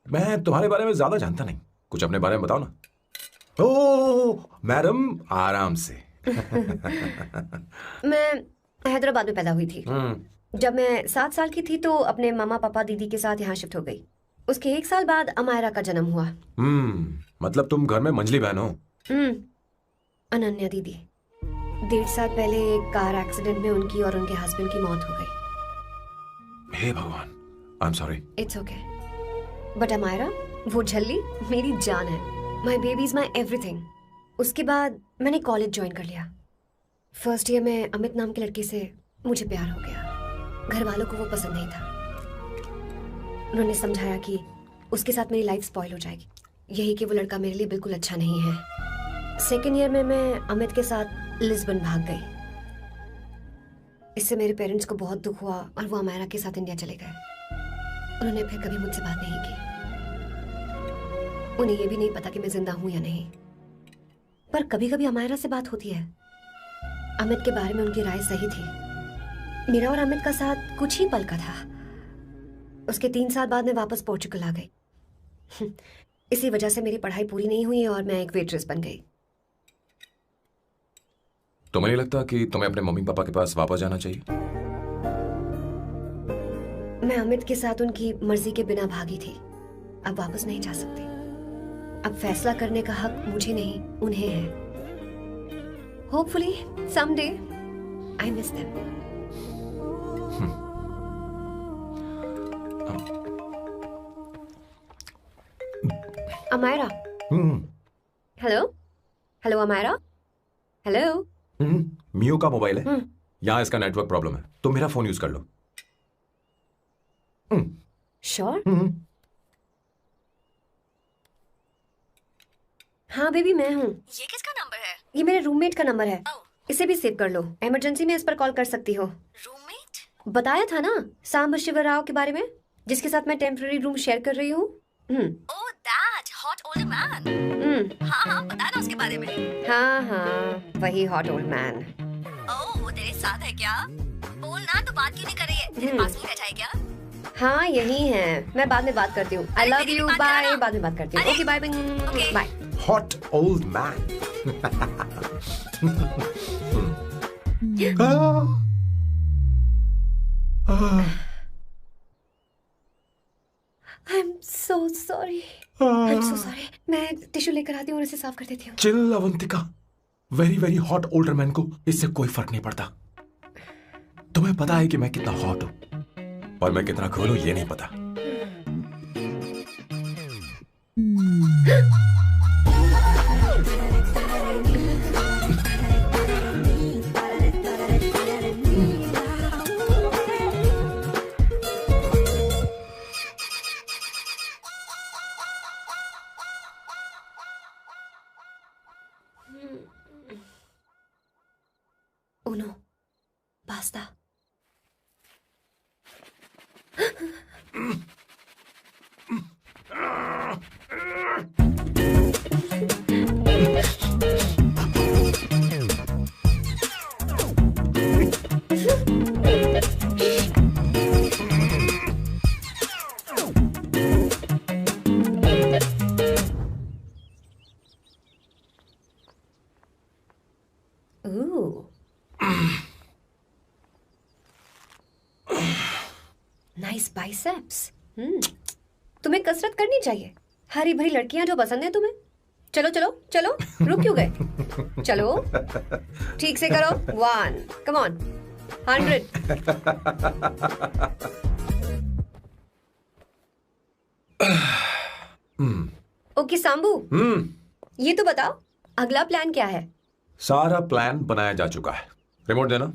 मैं तुम्हारे बारे में ज्यादा जानता नहीं, कुछ अपने बारे में बताओ ना। ओह मैडम, आराम से। मैं हैदराबाद में पैदा हुई थी। जब मैं 7 साल की थी तो अपने मामा पापा दीदी के साथ यहाँ शिफ्ट हो गई। उसके 1 साल बाद अमायरा का जन्म हुआ। मतलब तुम घर में मंझली बहन हो? अनन्या दीदी। 1.5 साल पहले एक कार एक्सीडेंट में उनकी और उनके हस्बैंड की मौत हो गई। हे भगवान, I am sorry. It's okay. But Amaira, वो झल्ली मेरी जान है। My baby is my everything. उसके बाद मैंने कॉलेज ज्वाइन कर लिया। फर्स्ट ईयर में अमित नाम के लड़के से मुझे प्यार हो गया। घर वालों को वो पसंद नहीं था। उन्होंने समझाया कि उसके साथ मेरी लाइफ स्पॉइल हो जाएगी, यही कि वो लड़का मेरे लिए बिल्कुल अच्छा नहीं है। सेकेंड ईयर में मैं अमित के साथ लिस्बन भाग गई। इससे मेरे पेरेंट्स को बहुत दुख हुआ और वो अमायरा के साथ इंडिया चले गए। उन्होंने फिर कभी मुझसे बात नहीं की। उन्हें ये भी नहीं पता कि मैं जिंदा हूं या नहीं। पर कभी कभी अमायरा से बात होती है। अमित के बारे में उनकी राय सही थी। मेरा और अमित का साथ कुछ ही पल का था। उसके 3 साल बाद मैं वापस पोर्चुगल आ गई। इसी वजह से मेरी पढ़ाई पूरी नहीं हुई और मैं एक वेट्रेस बन गई। तुम्हें नहीं लगता कि तुम्हें अपने मम्मी पापा के पास वापस जाना चाहिए? मैं अमित के साथ उनकी मर्जी के बिना भागी थी, अब वापस नहीं जा सकती। अब फैसला करने का हक मुझे नहीं, उन्हें है। Hopefully someday I miss them. Amayra, hello hello Amayra, hello. मियो का मोबाइल है, यहाँ इसका नेटवर्क प्रॉब्लम है, तुम मेरा फोन यूज कर लो। श्योर? हाँ बेबी मैं हूँ। ये किसका नंबर है? ये मेरे रूममेट का नंबर है, इसे भी सेव कर लो, इमरजेंसी में इस पर कॉल कर सकती हो। रूममेट? बताया था ना सांब शिव राव के बारे में, जिसके साथ मैं टेम्पररी रूम शेयर कर रही हूँ। Oh that hot old man. हाँ बता ना उसके बारे में। हाँ वही हॉट ओल्ड मैन। ओह वो तेरे साथ है क्या? बोल ना, तो बात क्यों नहीं कर रही है? तेरे पास नहीं बैठा है क्या? हाँ यही है, मैं बाद में बात करती हूँ। I love you, bye. बाद में बात करती हूँ। Okay bye bye. Hot old man. I am so sorry. I am so sorry. मैं टिश्यू लेकर आती हूँ और इसे साफ कर देती हूँ। Chill Avantika, very very hot older man को इससे कोई फर्क नहीं पड़ता। तुम्हें पता है कि मैं कितना हॉट हूं और मैं कितना कूल हूं, ये नहीं पता। Uno, basta. Ooh. Nice biceps. तुम्हें कसरत करनी चाहिए। हरी भरी लड़कियां जो पसंद है तुम्हें। चलो चलो चलो, रुक क्यों गए? चलो ठीक से करो। 1 कम ऑन 100। ओके सांबू, ये तो बताओ अगला प्लान क्या है? सारा प्लान बनाया जा चुका है। रिमोट देना।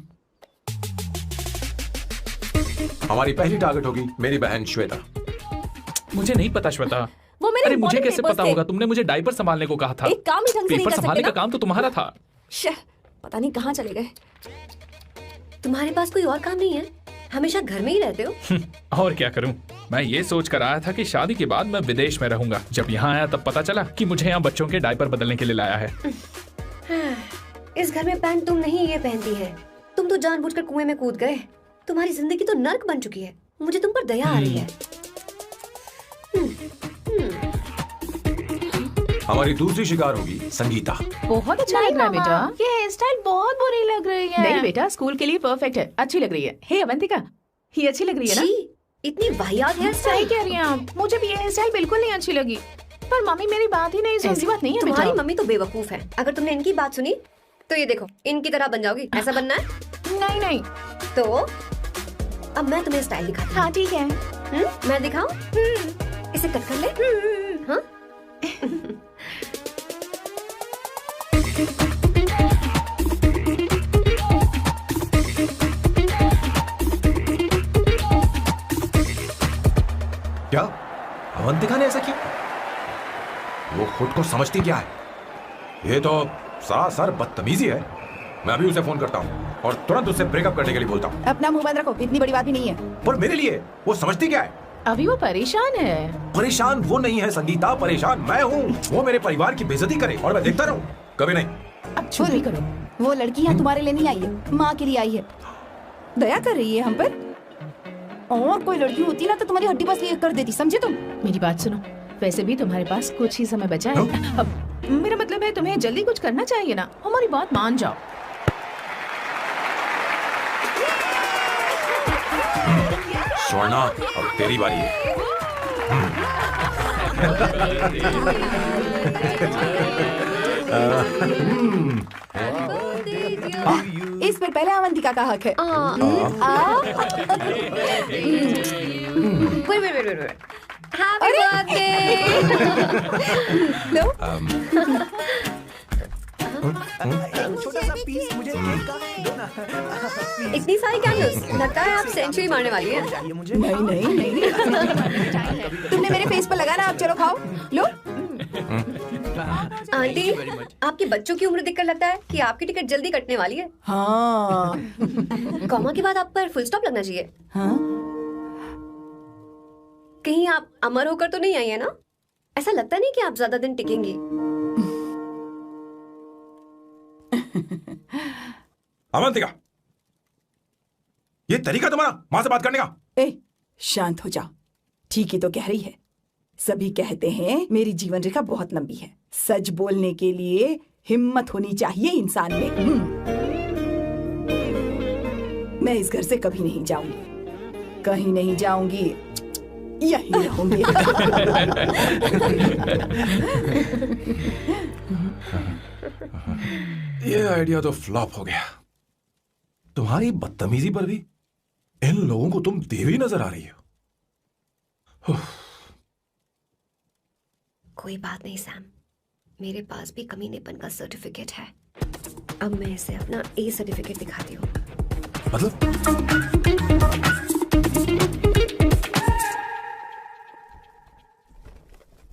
हमारी पहली टारगेट होगी मेरी बहन श्वेता। मुझे नहीं पता श्वेता। वो मेरे अरे मुझे important कैसे papers पता थे। होगा? तुमने मुझे डायपर संभालने को कहा था। एक काम ही ढंग से नहीं पेपर कर सकते संभालने ना? का काम तो तुम्हारा था। पता नहीं कहाँ चले गए। तुम्हारे पास कोई और काम नहीं है? हमेशा घर में ही रहते हो। और क्या करूं? मैं ये सोच कर आया था कि शादी के बाद मैं विदेश में रहूंगा। जब यहाँ आया तब पता चला कि मुझे यहाँ बच्चों के डायपर बदलने के लिए लाया है। इस घर में पैंट तुम नहीं ये पहनती है। तुम तो जानबूझकर कुएं में कूद गए। तुम्हारी जिंदगी तो नर्क बन चुकी है। मुझे तुम पर दया आ रही है। हमारी दूसरी शिकार होगी संगीता। बहुत अच्छा लग रहा है बेटा। ये हेयर स्टाइल बहुत बुरी लग रही है। नहीं बेटा, स्कूल के लिए परफेक्ट है, अच्छी लग रही है। हे अवंतिका, ये अच्छी लग रही है ना? छी, इतनी वाहियात हेयर सही स्टाइल। कह रही हैं आप। मुझे भी ये हेयर स्टाइल बिल्कुल नहीं अच्छी लगी। पर मम्मी मेरी बात ही नहीं ऐसी सुनी। बात नहीं है तुम्हारी बेटा। मम्मी तो बेवकूफ है। अगर तुमने इनकी बात सुनी तो ये देखो इनकी तरह बन जाओगी। ऐसा बनना है नहीं नहीं। तो अब मैं तुम्हें स्टाइल दिखाती हूँ। हाँ ठीक है। मैं दिखाऊं? इसे कट कर ले। हाँ? क्या अवंतिका ने ऐसा किया? वो खुद को समझती क्या है? ये तो सरासर बदतमीजी है। मैं अभी उसे फोन करता हूँ और तुरंत उससे ब्रेकअप करने के लिए बोलता हूँ। अपना मुंह बंद रखो, इतनी बड़ी बात भी नहीं है। पर मेरे लिए वो समझती क्या है? अभी वो परेशान है। परेशान वो नहीं है संगीता, परेशान मैं हूँ। वो मेरे परिवार की बेइज्जती करे और मैं देखता रहूँ? कभी नहीं। अब चुप ही करो। वो लड़की यहाँ तुम्हारे लिए नहीं आई है, माँ के लिए आई है। दया कर रही है हम पर। और कोई लड़की होती ना तो तुम्हारी हड्डी बस ये कर देती, समझे तुम? मेरी बात सुनो। वैसे भी तुम्हारे पास कुछ ही समय बचा है। अब मेरा मतलब है तुम्हें जल्दी कुछ करना चाहिए ना, हमारी बात मान जाओ। स्वर्णा, अब तेरी बारी है। इस पर पहले अवंतिका का हक है। wait. Happy birthday! लो, छोटा सा पीस मुझे केक का दो ना। इतनी सारी कैंडल्स, लगता है आप सेंचुरी मारने वाली है। चाहिए मुझे। नहीं तुमने मेरे फेस पर लगाना, आप चलो खाओ। लो, आंटी, आपके बच्चों की उम्र देखकर लगता है कि आपकी टिकट जल्दी कटने वाली है। हाँ कॉमा के बाद आप पर फुल स्टॉप लगना चाहिए। हाँ, कहीं आप अमर होकर तो नहीं आई है ना? ऐसा लगता नहीं कि आप ज्यादा दिन टिकेंगी। अवंतिका, ये तरीका तुम्हारा मां से बात करने का? ए, शांत हो जाओ। ठीक ही तो कह रही है। सभी कहते हैं मेरी जीवन रेखा बहुत लंबी है। सच बोलने के लिए हिम्मत होनी चाहिए इंसान में। मैं इस घर से कभी नहीं जाऊंगी, कहीं नहीं जाऊंगी, यहीं रहूंगी। ये आइडिया तो फ्लॉप हो गया। तुम्हारी बदतमीजी पर भी इन लोगों को तुम देवी नजर आ रही हो। कोई बात नहीं सैम, मेरे पास भी कमीनेपन का सर्टिफिकेट है। अब मैं इसे अपना ए सर्टिफिकेट दिखाती हूँ। मतलब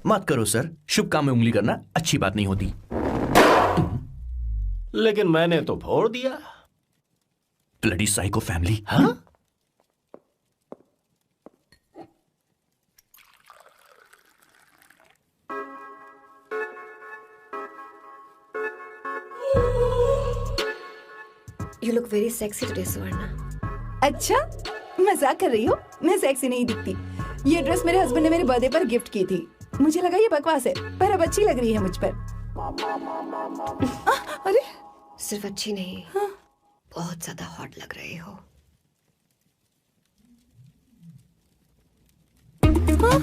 मत करो सर, शुभ काम में उंगली करना अच्छी बात नहीं होती। लेकिन मैंने तो फोड़ दिया। Bloody psycho family. हाँ, You look very sexy today, सुवर्णा। अच्छा, मजाक कर रही हो? मैं सेक्सी नहीं दिखती। ये ड्रेस मेरे हस्बैंड ने मेरे बर्थडे पर गिफ्ट की थी। मुझे लगा ये बकवास है, पर अब अच्छी लग रही है मुझ पर। अरे, सिर्फ अच्छी नहीं, हाँ? बहुत ज्यादा हॉट लग रही हो। हाँ?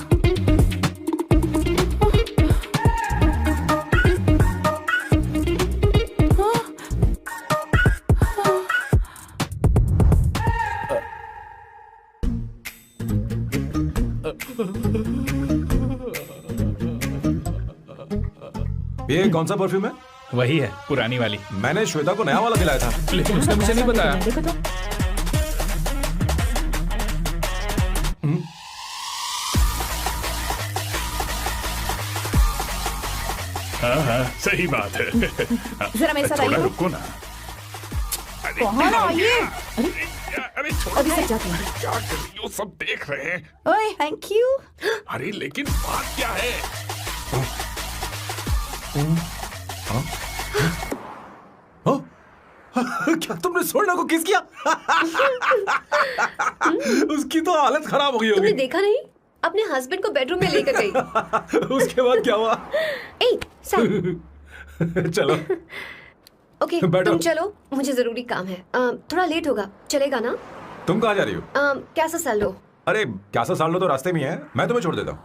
ये कौन सा परफ्यूम है? वही है, पुरानी वाली। मैंने श्वेता को नया वाला दिलाया था। लेकिन उसने मुझे नहीं बताया। देखो तो। हाँ, सही बात है। जरा मेरे साथ थोड़ा आइए। रुको ना। कौन आइए? अरे अभी से जाती हूँ। क्या कर रही हो? सब देख रहे हैं। ओए, थैंक यू। अरे लेकिन बात क्या है? क्या तुमने स्वर्णा को किस किया? उसकी तो हालत खराब हो गई तुमने होगी। देखा नहीं? अपने हस्बैंड को बेडरूम में लेकर गई। उसके बाद क्या हुआ? ए, सैम। चलो ओके, बैठो। तुम चलो, मुझे जरूरी काम है। थोड़ा लेट होगा, चलेगा ना? तुम कहाँ जा रही हो? कैसा सैल लो? अरे क्यासा साल लो तो रास्ते में है, मैं तुम्हें छोड़ देता हूँ।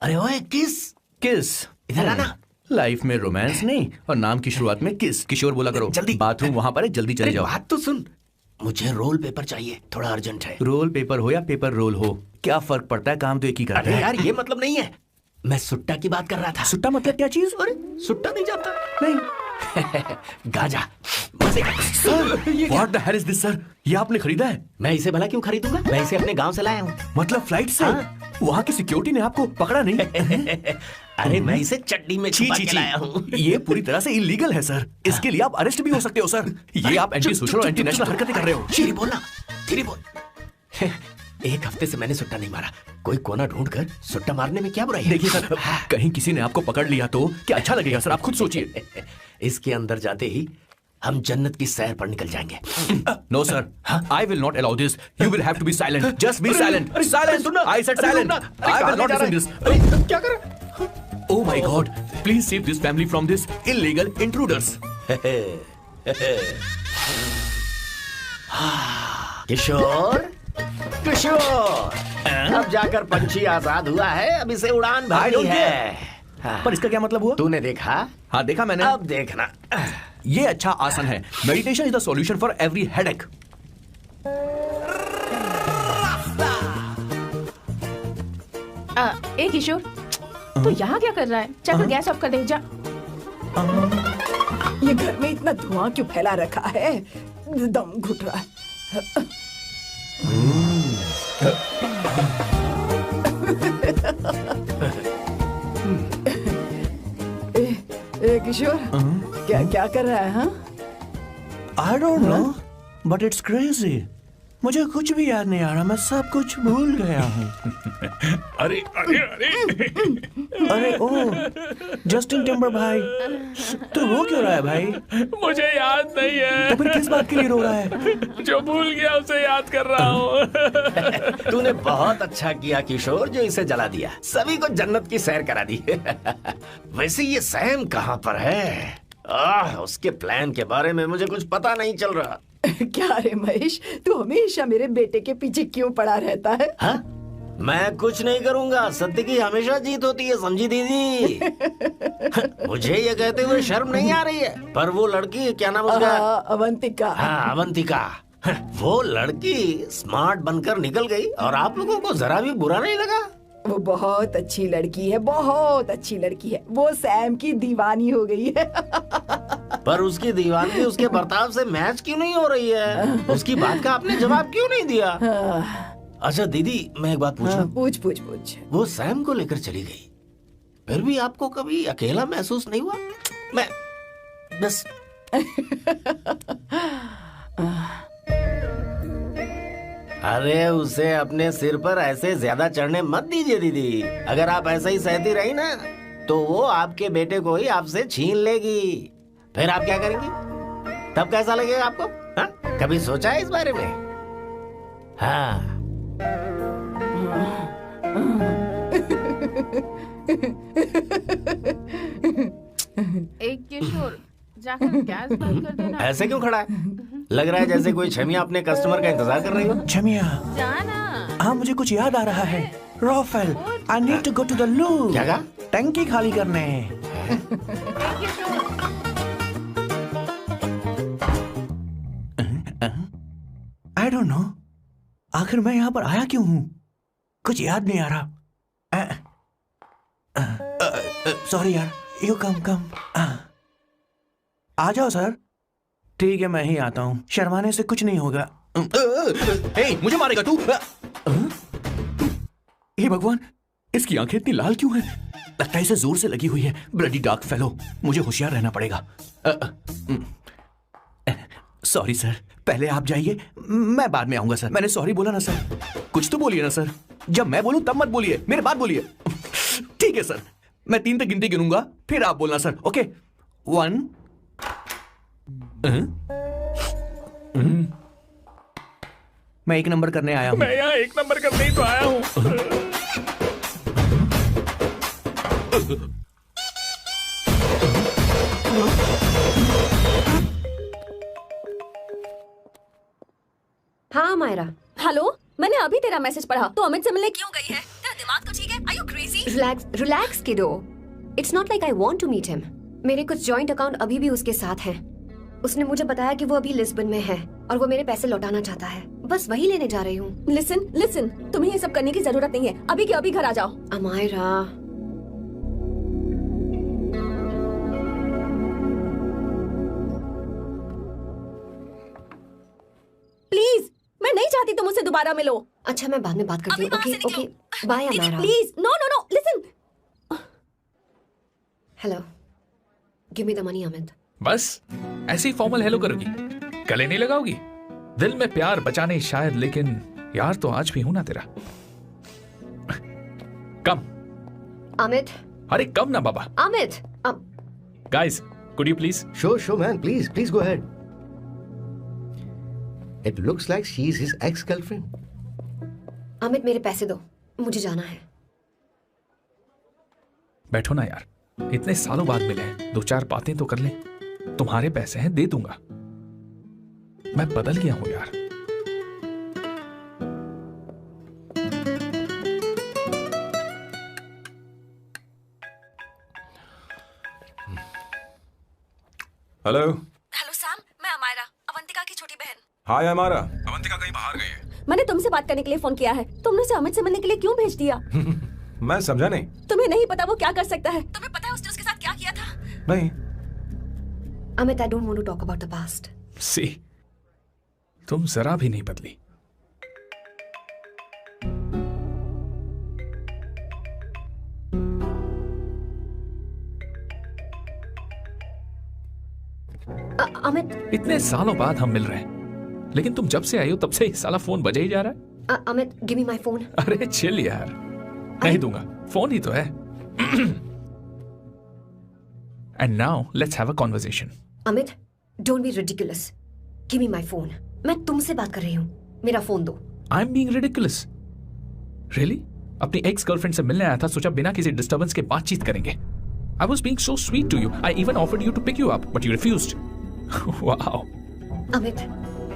अरे ओए, किस किस इधर आना। लाइफ में रोमांस नहीं और नाम की शुरुआत में किस। किशोर बोला करो। जल्दी। बाथरूम वहां पर है, जल्दी चले अरे जाओ। बात तो सुन, मुझे रोल पेपर चाहिए, थोड़ा अर्जेंट है। रोल पेपर हो या पेपर रोल हो, क्या फर्क पड़ता है? काम तो एक ही करते अरे हैं। यार, ये मतलब नहीं है। मैं सुट्टा की बात कर रहा था। सुट्टा मतलब क्या चीज? अरे सुट्टा नहीं जाता? नहीं। गाजा मजे का। What the hell is this, sir? ये आपने खरीदा है? मैं इसे भला क्यों खरीदूंगा? मैं इसे अपने गांव से लाया हूँ। मतलब फ्लाइट से? हाँ। वहाँ की सिक्योरिटी ने आपको पकड़ा नहीं? अरे मैं इसे चड्डी में छुपा के लाया हूँ। ये पूरी तरह से इलीगल है सर। इसके लिए आप अरेस्ट भी हो सकते हो सर। ये आप एंटी सोशल और एंटी नेशनल हरकतें कर रहे हो। धीरे बोलना, धीरे बोल। एक हफ्ते से मैंने सुट्टा नहीं मारा। कोई कोना ढूंढकर सुट्टा मारने में क्या बुराई है? देखिए सर, कहीं किसी ने आपको पकड़ लिया तो क्या अच्छा लगेगा सर? आप खुद सोचिए। इसके अंदर जाते ही हम जन्नत की सैर पर निकल जाएंगे। No sir, I will not allow this. You will have to be silent. Just be silent. Silent. I said silent. I will not listen this. क्या कर? Oh my God! Please save this family from this illegal intruders. किशोर, किशोर, अब जाकर पंछी आजाद हुआ है, अब इसे उड़ान भरनी है। पर इसका क्या मतलब हुआ? तूने देखा? हाँ देखा मैंने। अब देखना। ये अच्छा आसन है। Meditation is the solution for every headache. ए किशोर, तू यहाँ क्या कर रहा है? जाकर गैस ऑफ कर दे जा। ये घर में इतना धुआं क्यों फैला रखा है? दम घुट रहा है। किशोर, क्या क्या कर रहा है? हाँ, I don't know, but it's crazy. मुझे कुछ भी याद नहीं आ रहा, मैं सब कुछ भूल गया हूँ। अरे अरे अरे अरे ओ, जस्टिन टिम्बर भाई, तो रो क्यों रहा है भाई? मुझे याद नहीं है। तो फिर किस बात के लिए रो रहा है? जो भूल गया उसे याद कर रहा हूँ। तूने बहुत अच्छा किया किशोर, जो इसे जला दिया। सभी को जन्नत की सैर करा दी। वैसे ये सैम कहाँ पर है? उसके प्लान के बारे में मुझे कुछ पता नहीं चल रहा। क्या रे महेश, तू हमेशा मेरे बेटे के पीछे क्यों पड़ा रहता है? हाँ? मैं कुछ नहीं करूंगा, सत्य की हमेशा जीत होती है, समझी दीदी? मुझे ये कहते हुए शर्म नहीं आ रही है, पर वो लड़की, क्या नाम उसका? अवंतिका। हाँ, अवंतिका। वो लड़की स्मार्ट बनकर निकल गई और आप लोगों को जरा भी बुरा नहीं लगा? वो बहुत अच्छी लड़की है, बहुत अच्छी लड़की है। वो सैम की दीवानी हो गई है। पर उसकी दीवानगी उसके बर्ताव से मैच क्यों नहीं हो रही है? उसकी बात का आपने जवाब क्यों नहीं दिया? अच्छा दीदी, मैं एक बात पूछूं? पूछ पूछ पूछ। वो सैम को लेकर चली गई, फिर भी आपको कभी अकेला महसूस नहीं हुआ? मैं बस अरे उसे अपने सिर पर ऐसे ज्यादा चढ़ने मत दीजिए दीदी। अगर आप ऐसा ही सहती रही ना, तो वो आपके बेटे को ही आपसे छीन लेगी। फिर आप क्या करेंगी? तब कैसा लगेगा आपको? हाँ? कभी सोचा है इस बारे में? हाँ। एक किशोर, जाकर गैस बंद कर देना। ऐसे क्यों खड़ा है? लग रहा है जैसे कोई छमिया अपने कस्टमर का इंतजार कर रही हो। छमिया, जाना। हाँ मुझे कुछ याद आ रहा है। Rafael, I need to go to the loo. क्या कहा? टंकी खाली करने। आई डोंट नो, आखिर मैं यहाँ पर आया क्यों हूँ? कुछ याद नहीं आ रहा। सॉरी यार, यू कम। आ जाओ सर। ठीक है, मैं ही आता हूँ, शर्माने से कुछ नहीं होगा। हे, मुझे मारेगा तू? हे भगवान, इसकी आंखें इतनी लाल क्यों हैं? लगता है इसे जोर से लगी हुई है। ब्लडी डार्क फेलो, मुझे होशियार रहना पड़ेगा। सॉरी सर, पहले आप जाइए, मैं बाद में आऊंगा सर। मैंने सॉरी बोला ना सर? कुछ तो बोलिए ना सर। जब मैं बोलूं तब मत बोलिए, मेरे बाद बोलिए। ठीक है सर, मैं 3 तक गिनती गिनूंगा, फिर आप बोलना सर। ओके, 1। मैं 1 नंबर करने आया हूँ। मैं यहाँ 1 नंबर करने ही तो आया हूँ। हाँ मायरा। हेलो, मैंने अभी तेरा मैसेज पढ़ा। तो अमित से मिलने क्यों गई है? तेरा दिमाग तो ठीक है? Are you crazy? Relax kiddo. It's not like I want to meet him. मेरे कुछ जॉइंट अकाउंट अभी भी उसके साथ हैं। उसने मुझे बताया कि वो अभी लिस्बन में है और वो मेरे पैसे लौटाना चाहता है। बस वही लेने जा रही हूँ। लिसन, तुम्हें ये सब करने की जरूरत नहीं है। अभी के अभी घर आ जाओ। अमायरा, प्लीज, मैं नहीं चाहती तुम मुझसे दोबारा मिलो। अच्छा मैं बाद में बात करती हूँ। Okay, bye Amaira. Please, no, listen. Hello, give me the money Amit. बस ऐसी फॉर्मल हेलो करोगी, गले नहीं लगाओगी? दिल में प्यार बचाने शायद, लेकिन यार तो आज भी हूं ना तेरा। कम अमित। अरे कम ना बाबा। Amit. Guys, Could you please? Sure, man. Please go ahead. It looks like she's his ex-girlfriend. Amit मेरे पैसे दो, मुझे जाना है। बैठो ना यार, इतने सालों बाद मिले हैं, 2-4 बातें तो कर लें। तुम्हारे पैसे हैं, दे दूंगा। मैं बदल गया हूं यार। हेलो। हेलो सैम, मैं अमायरा, अवंतिका की छोटी बहन। हाय हमारा। अवंतिका कहीं बाहर गई है। मैंने तुमसे बात करने के लिए फोन किया है। तुमने उसे अमित से मिलने के लिए क्यों भेज दिया? मैं समझा नहीं। तुम्हें नहीं पता वो क्या कर सकता है? तुम्हें पता है उसने उसके साथ क्या किया था? नहीं। Amit, I don't want to talk about the past. सी, तुम जरा भी नहीं बदली। अमित। इतने सालों बाद हम मिल रहे हैं, लेकिन तुम जब से आई हो तब से साला फोन बजा ही जा रहा है। Amit, give me my phone. अरे चिल यार, नहीं दूंगा, फोन ही तो है। And now let's have a conversation. Amit, don't be ridiculous. Give me my phone. मैं तुमसे बात कर रही हूँ, मेरा फोन दो। I'm being ridiculous. Really? अपनी एक्स गर्लफ्रेंड से मिलने आया था, सोचा बिना किसी डिस्टर्बेंस के बातचीत करेंगे। I was being so sweet to you. I even offered you to pick you up, but you refused. Wow. Amit,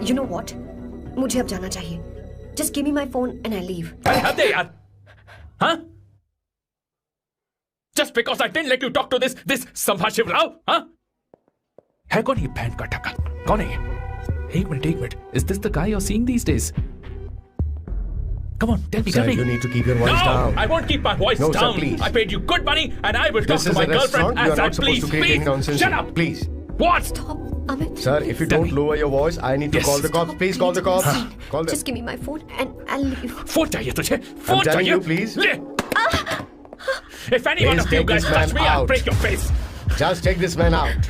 you know what? मुझे अब जाना चाहिए। Just give me my phone and I leave. अरे हद है यार, हाँ? Just because I didn't let you talk to this संभाशिव Rao, हाँ? है कौन ये बैंड का टक्का? कौन है ये? एक minute. Is this the guy you're seeing these days? Come on, tell me. Sir, you need to keep your voice down. I won't keep my voice No, down. sir, please. I paid you good money, and I will talk This to is my a restaurant. girlfriend You are as I not supposed please. to create any nonsense. Shut up. Please. What? Stop, Amit. Sir, if you Tell don't me. lower your voice, I need to Yes. call the cops. Please call the cops. Call them. Just give me my phone and I'll leave. Phone चाहिए तुझे? Phone I'm telling चाहिए? you, please. ले. If any one Please of you take guys this touch man me, I'll out. break your face. Just take this man out.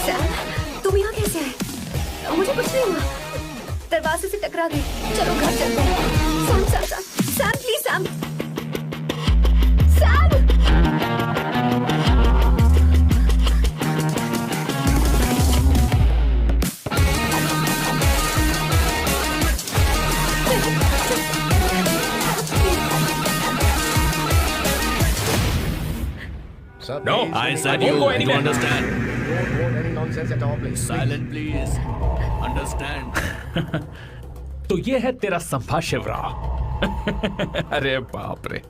Sam, तुम यहाँ कैसे आए? मुझे कुछ नहीं हुआ। दरवाजे से टकरा गई। चलो घर चलते हैं। Sam, please Sam. Sir, No, please, I don't said make you any- go anywhere. Don't want any nonsense at all, please. Silent, please. Understand. तो ये है तेरा संभाशिव राव। अरे बाप रे,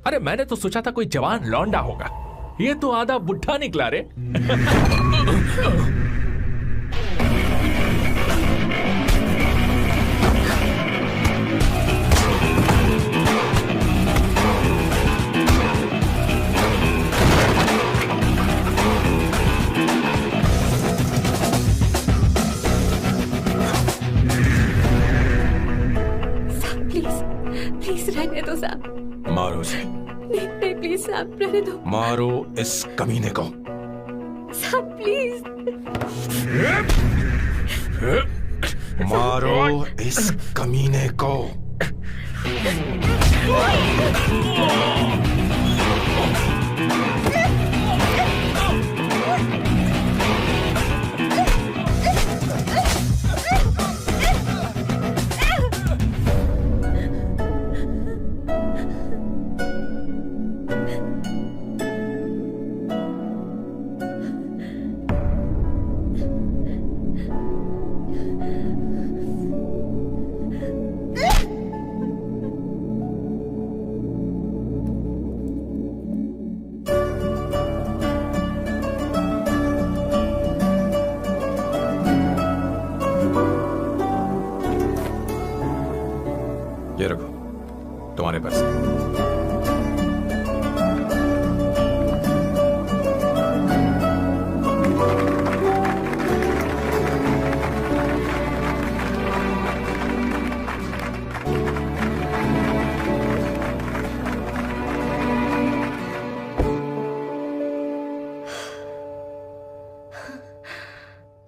अरे मैंने तो सोचा था कोई जवान लौंडा होगा, ये तो आधा बुढ़ा निकला रे। प्लीज रहने दो साहब। मारो उसे। नहीं प्लीज साहब, रहने दो मारो इस कमीने को। साहब, प्लीज। मारो इस कमीने को। तुम्हारे पैसे।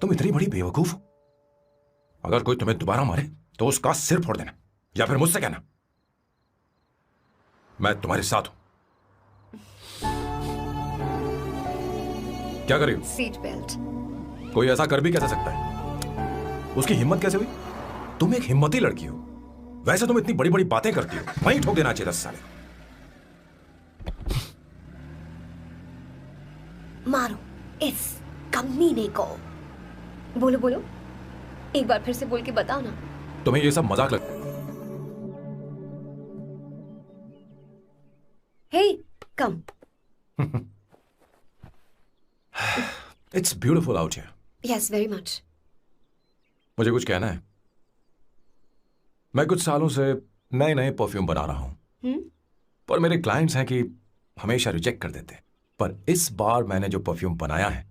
तुम इतनी बड़ी बेवकूफ हो। अगर कोई तुम्हें दोबारा मारे तो उसका सिर फोड़ देना, या फिर मुझसे कहना मैं तुम्हारे साथ हूं। क्या कर रही हो? Seat belt. कोई ऐसा कर भी कैसे सकता है? उसकी हिम्मत कैसे हुई? तुम एक हिम्मती लड़की हो। वैसे तुम इतनी बड़ी बड़ी बातें करती हो, वहीं ठोक देना चाहिए 10 साल। मारो इस कमीने को। बोलो बोलो, एक बार फिर से बोल के बताओ ना। तुम्हें ये सब मजाक लगता है? Hey come. It's beautiful out here. Yes very much. मुझे कुछ कहना है। मैं कुछ सालों से नए नए परफ्यूम बना रहा हूं, पर मेरे क्लाइंट्स हैं कि हमेशा रिजेक्ट कर देते हैं। पर इस बार मैंने जो परफ्यूम बनाया है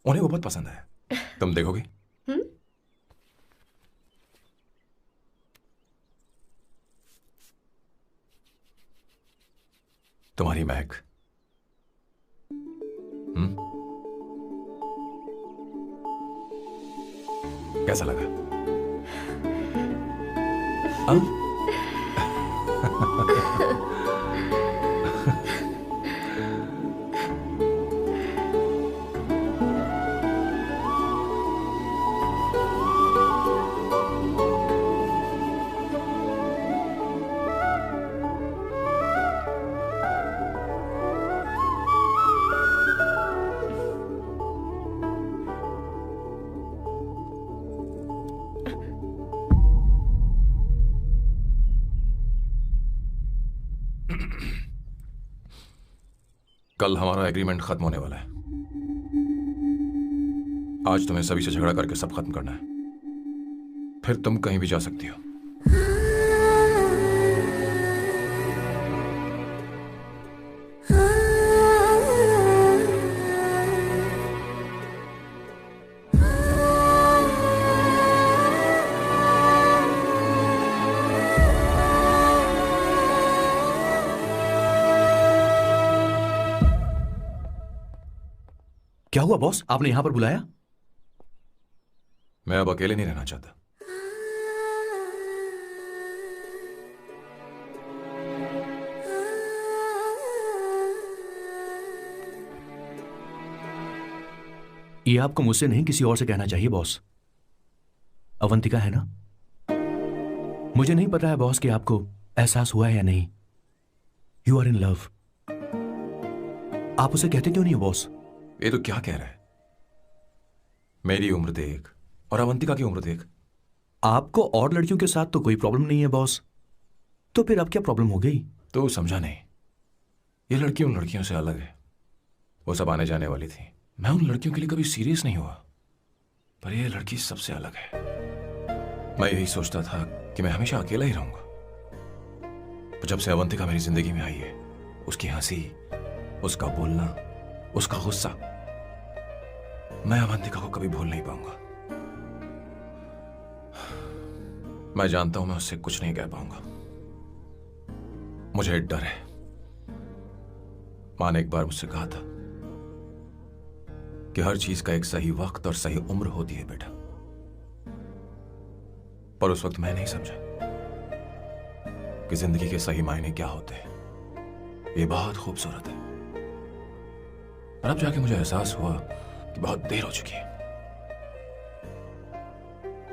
उन्हें वो बहुत पसंद आया। तुम देखोगे? तुम्हारी महक। कैसा लगा? कल हमारा एग्रीमेंट खत्म होने वाला है। आज तुम्हें सभी से झगड़ा करके सब खत्म करना है, फिर तुम कहीं भी जा सकती हो। क्या हुआ बॉस, आपने यहां पर बुलाया? मैं अब अकेले नहीं रहना चाहता। ये आपको मुझसे नहीं किसी और से कहना चाहिए बॉस। अवंतिका है ना? मुझे नहीं पता है बॉस कि आपको एहसास हुआ है या नहीं। You are in love. आप उसे कहते क्यों नहीं हो बॉस? ये तो क्या कह रहा है? मेरी उम्र देख और अवंतिका की उम्र देख। आपको और लड़कियों के साथ तो कोई प्रॉब्लम नहीं है बॉस, तो फिर अब क्या प्रॉब्लम हो गई? तो समझा नहीं। ये लड़की उन लड़कियों से अलग है। वो सब आने जाने वाली थी। मैं उन लड़कियों के लिए कभी सीरियस नहीं हुआ, पर ये लड़की सबसे अलग है। मैं यही सोचता था कि मैं हमेशा अकेला ही रहूंगा, पर जब से अवंतिका मेरी जिंदगी में आई है, उसकी हंसी, उसका बोलना, उसका गुस्सा, मैं अवंतिका को कभी भूल नहीं पाऊंगा। मैं जानता हूं मैं उससे कुछ नहीं कह पाऊंगा। मुझे डर है। मां ने एक बार मुझसे कहा था कि हर चीज का एक सही वक्त और सही उम्र होती है बेटा, पर उस वक्त मैं नहीं समझा कि जिंदगी के सही मायने क्या होते हैं। ये बहुत खूबसूरत है, और अब जाके मुझे एहसास हुआ कि बहुत देर हो चुकी है।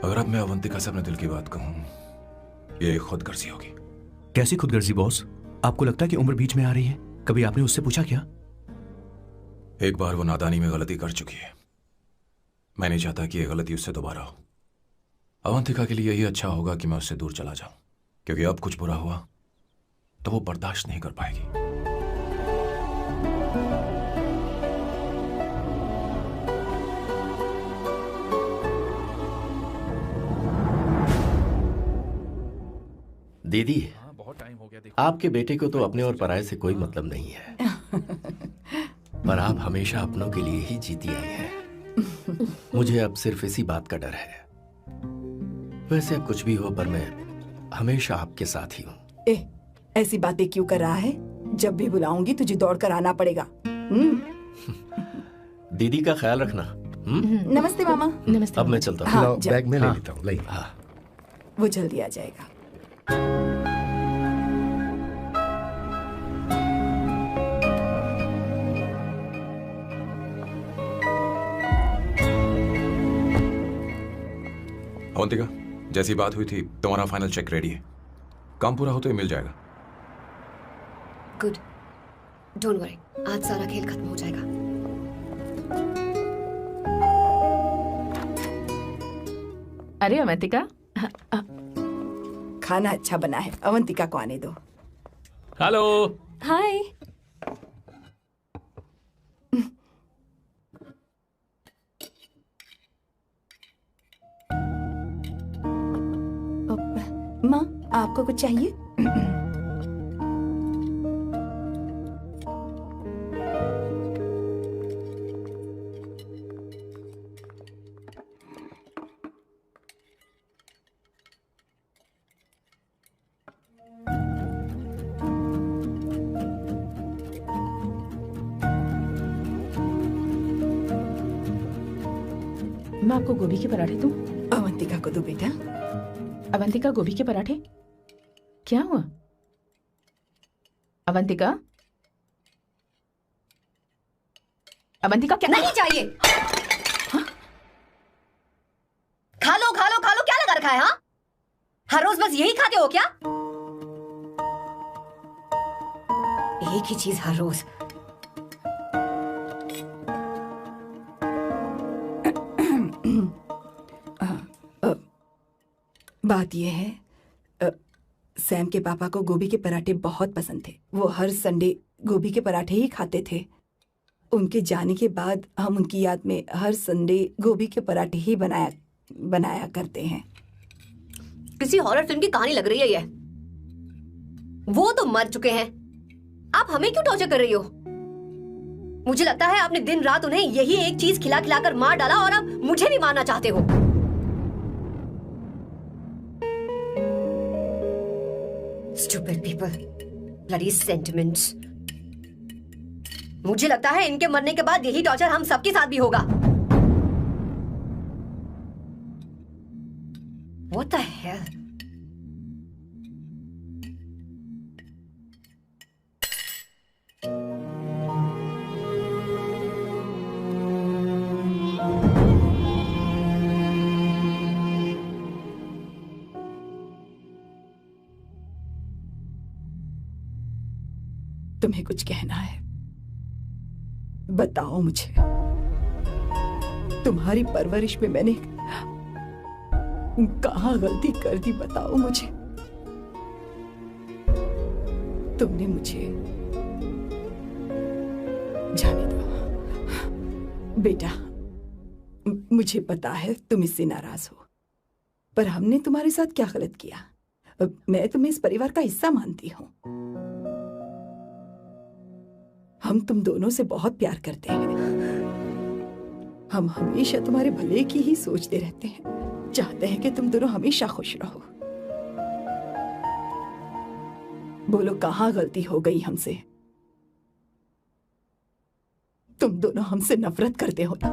अगर अब मैं अवंतिका से अपने दिल की बात कहूं, ये खुदगर्जी होगी। कैसी खुदगर्जी बॉस? आपको लगता है कि उम्र बीच में आ रही है? कभी आपने उससे पूछा क्या? एक बार वो नादानी में गलती कर चुकी है। मैं नहीं चाहता कि ये गलती उससे दोबारा हो। अवंतिका के लिए यही अच्छा होगा कि मैं उससे दूर चला जाऊं, क्योंकि अब कुछ बुरा हुआ तो वो बर्दाश्त नहीं कर पाएगी। दीदी, आपके बेटे को तो अपने और पराये से कोई मतलब नहीं है, पर आप हमेशा अपनों के लिए ही जीती आई हैं। मुझे अब सिर्फ इसी बात का डर है। वैसे अब कुछ भी हो, पर मैं हमेशा आपके साथ ही हूँ। ऐसी बातें क्यों कर रहा है? जब भी बुलाऊंगी तुझे दौड़ कर आना पड़ेगा। दीदी का ख्याल रखना। नमस्ते मामा। नमस्ते। अब मैं चलता हूँ। हाँ, बैग में ले लेता हूँ। हाँ। वो जल्दी आ जाएगा। अवंतिका, जैसी बात हुई थी तुम्हारा फाइनल चेक रेडी है। काम पूरा हो तो ये मिल जाएगा। गुड, डोंट वरी, आज सारा खेल खत्म हो जाएगा। अरे अवंतिका, खाना अच्छा बना है, अवंतिका को आने दो। हेलो। हाय। माँ, आपको कुछ चाहिए? मैं आपको गोभी के पराठे दूं? अवंतिका को दो बेटा। अवंतिका, गोभी के पराठे? क्या हुआ अवंतिका? अवंतिका, क्या? नहीं चाहिए। हाँ? खा लो खा लो खा लो, क्या लगा रखा है? हाँ, हर रोज बस यही खाते हो क्या? एक ही चीज हर रोज। बात यह है, सैम के पापा को गोभी के पराठे बहुत पसंद थे। वो हर संडे गोभी के पराठे ही खाते थे। उनके जाने के बाद हम उनकी याद में हर संडे गोभी के पराठे ही बनाया करते हैं। किसी हॉरर फिल्म की कहानी लग रही है ये। वो तो मर चुके हैं, आप हमें क्यों टॉर्चर कर रही हो? मुझे लगता है आपने दिन रात उन्हें यही एक चीज खिला खिलाकर मार डाला और अब मुझे भी मारना चाहते हो। Stupid people, bloody sentiments. मुझे लगता है इनके मरने के बाद यही टॉर्चर हम सबके साथ भी होगा। What the hell? तुम्हें कुछ कहना है? बताओ मुझे। तुम्हारी परवरिश में मैंने कहाँ गलती कर दी, बताओ मुझे। तुमने मुझे जाने दो बेटा। मुझे पता है तुम इससे नाराज हो, पर हमने तुम्हारे साथ क्या गलत किया? मैं तुम्हें इस परिवार का हिस्सा मानती हूँ। हम तुम दोनों से बहुत प्यार करते हैं। हम हमेशा तुम्हारे भले की ही सोचते रहते हैं, चाहते हैं कि तुम दोनों हमेशा खुश रहो। बोलो, कहाँ गलती हो गई हमसे? तुम दोनों हमसे नफरत करते हो ना?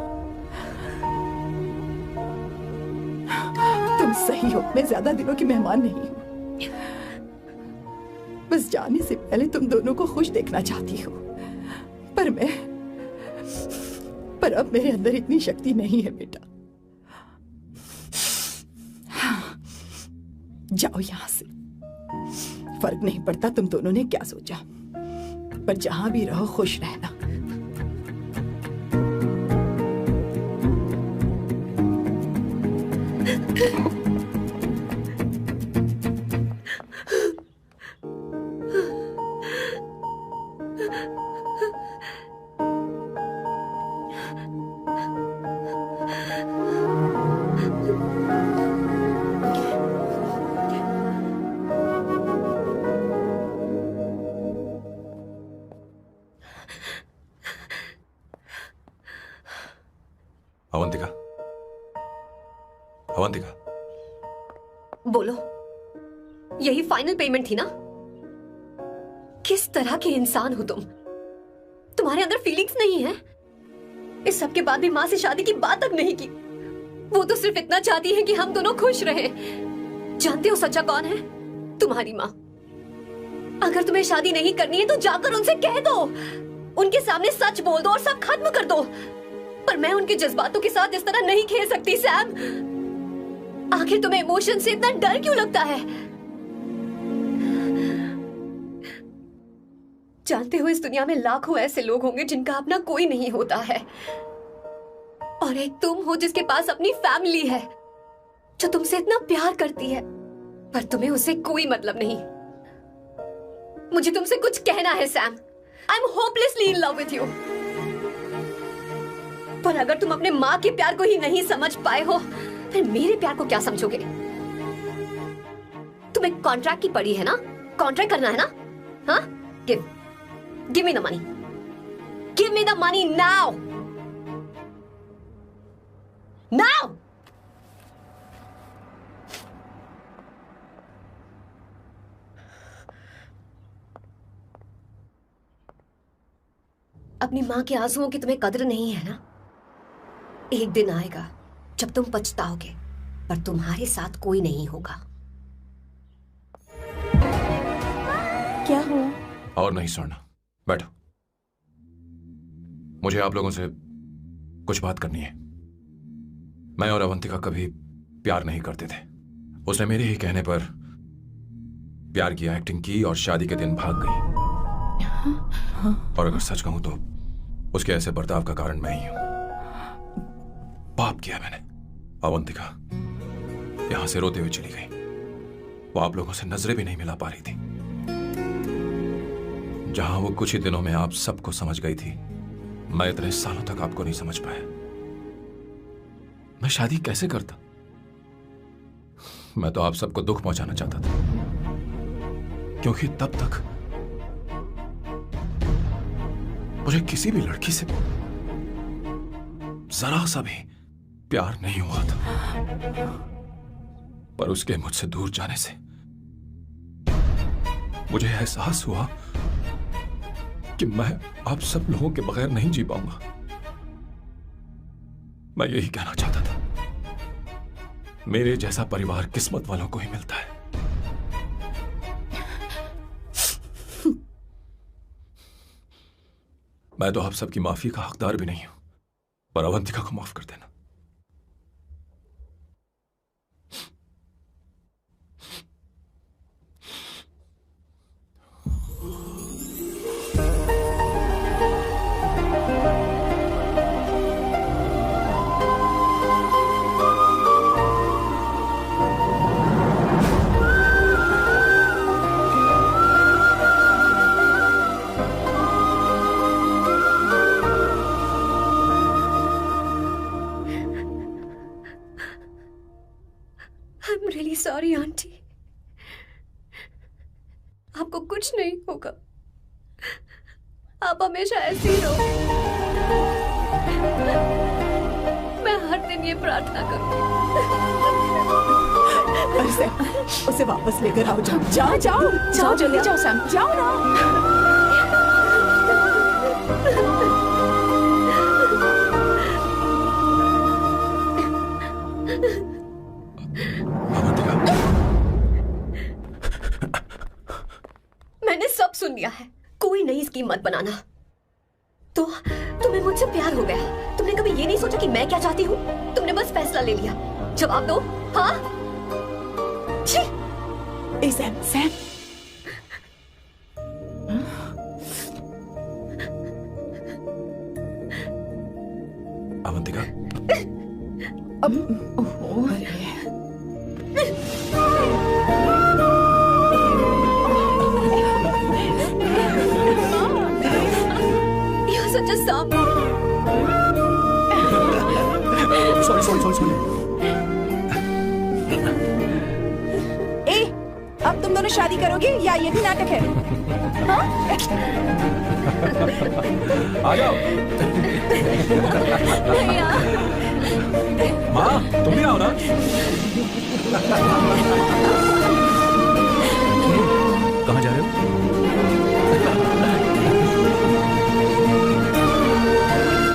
तुम सही हो, मैं ज्यादा दिनों की मेहमान नहीं हूं। बस जाने से पहले तुम दोनों को खुश देखना चाहती हूँ, पर अब मेरे अंदर इतनी शक्ति नहीं है बेटा। जाओ यहां से। फर्क नहीं पड़ता तुम दोनों ने क्या सोचा, पर जहां भी रहो खुश रहना। अवंतिका, बोलो, यही फाइनल पेमेंट थी ना? किस तरह के इंसान हो तुम? तुम्हारे अंदर फीलिंग्स नहीं है? इस सब के बाद भी माँ से शादी की बात तक नहीं की। वो तो सिर्फ इतना चाहती है कि हम दोनों खुश रहें। जानते हो सच्चा कौन है? तुम्हारी माँ। अगर तुम्हें शादी नहीं करनी है तो जाकर उनसे कह दो, उनके सामने सच बोल दो और सब खत्म कर दो। पर मैं उनके जज्बातों के साथ इस तरह नहीं खेल सकती सैम। आखिर तुम्हें इमोशन से इतना डर क्यों लगता है? जानते हो, इस दुनिया में लाखों ऐसे लोग होंगे जिनका अपना कोई नहीं होता है, और एक तुम हो जिसके पास अपनी फैमिली है जो तुमसे इतना प्यार करती है, पर तुम्हें उससे कोई मतलब नहीं। मुझे तुमसे कुछ कहना है Sam. I am hopelessly in love with you. पर अगर तुम अपने माँ के प्यार को ही नहीं समझ पाए हो, फिर मेरे प्यार को क्या समझोगे? तुम्हें कॉन्ट्रैक्ट की पड़ी है ना? कॉन्ट्रैक्ट करना है ना? हाँ, give me the money. Give me the money now. Now. अपनी माँ के आंसुओं की तुम्हें कदर नहीं है ना? एक दिन आएगा जब तुम पछताओगे, पर तुम्हारे साथ कोई नहीं होगा। क्या हुआ? और नहीं सुनना, बैठो। मुझे आप लोगों से कुछ बात करनी है। मैं और अवंतिका कभी प्यार नहीं करते थे। उसने मेरे ही कहने पर प्यार की एक्टिंग की और शादी के दिन भाग गई। और अगर सच कहूं तो उसके ऐसे बर्ताव का कारण मैं ही हूं। पाप किया मैंने। अवंतिका यहां से रोते हुए चली गई। वो आप लोगों से नजरें भी नहीं मिला पा रही थी। जहां वो कुछ ही दिनों में आप सबको समझ गई थी, मैं इतने सालों तक आपको नहीं समझ पाया। मैं शादी कैसे करता? मैं तो आप सबको दुख पहुंचाना चाहता था, क्योंकि तब तक मुझे किसी भी लड़की से जरा सा भी प्यार नहीं हुआ था। पर उसके मुझसे दूर जाने से मुझे एहसास हुआ कि मैं आप सब लोगों के बगैर नहीं जी पाऊंगा। मैं यही कहना चाहता था, मेरे जैसा परिवार किस्मत वालों को ही मिलता है। मैं तो आप सबकी माफी का हकदार भी नहीं हूं, पर अवंतिका को माफ कर देना। सॉरी आंटी, आपको कुछ नहीं होगा। आप हमेशा ऐसे ही रहो। मैं हर दिन ये प्रार्थना करूंगी। उसे वापस लेकर आओ। जाओ जाओ जाओ, जल्दी जाओ सैम, जाओ ना। मैंने सब सुन लिया है। कोई नई स्कीम मत बनाना। तो तुम्हें मुझसे प्यार हो गया। तुमने कभी ये नहीं सोचा कि मैं क्या चाहती हूँ? तुमने बस फैसला ले लिया। जवाब दो। हाँ? Sam, Sam. Avantika, You're such a song. Sorry. अब तुम दोनों शादी करोगे या ये भी नाटक है? आ जाओ। माँ, तुम भी आओ ना।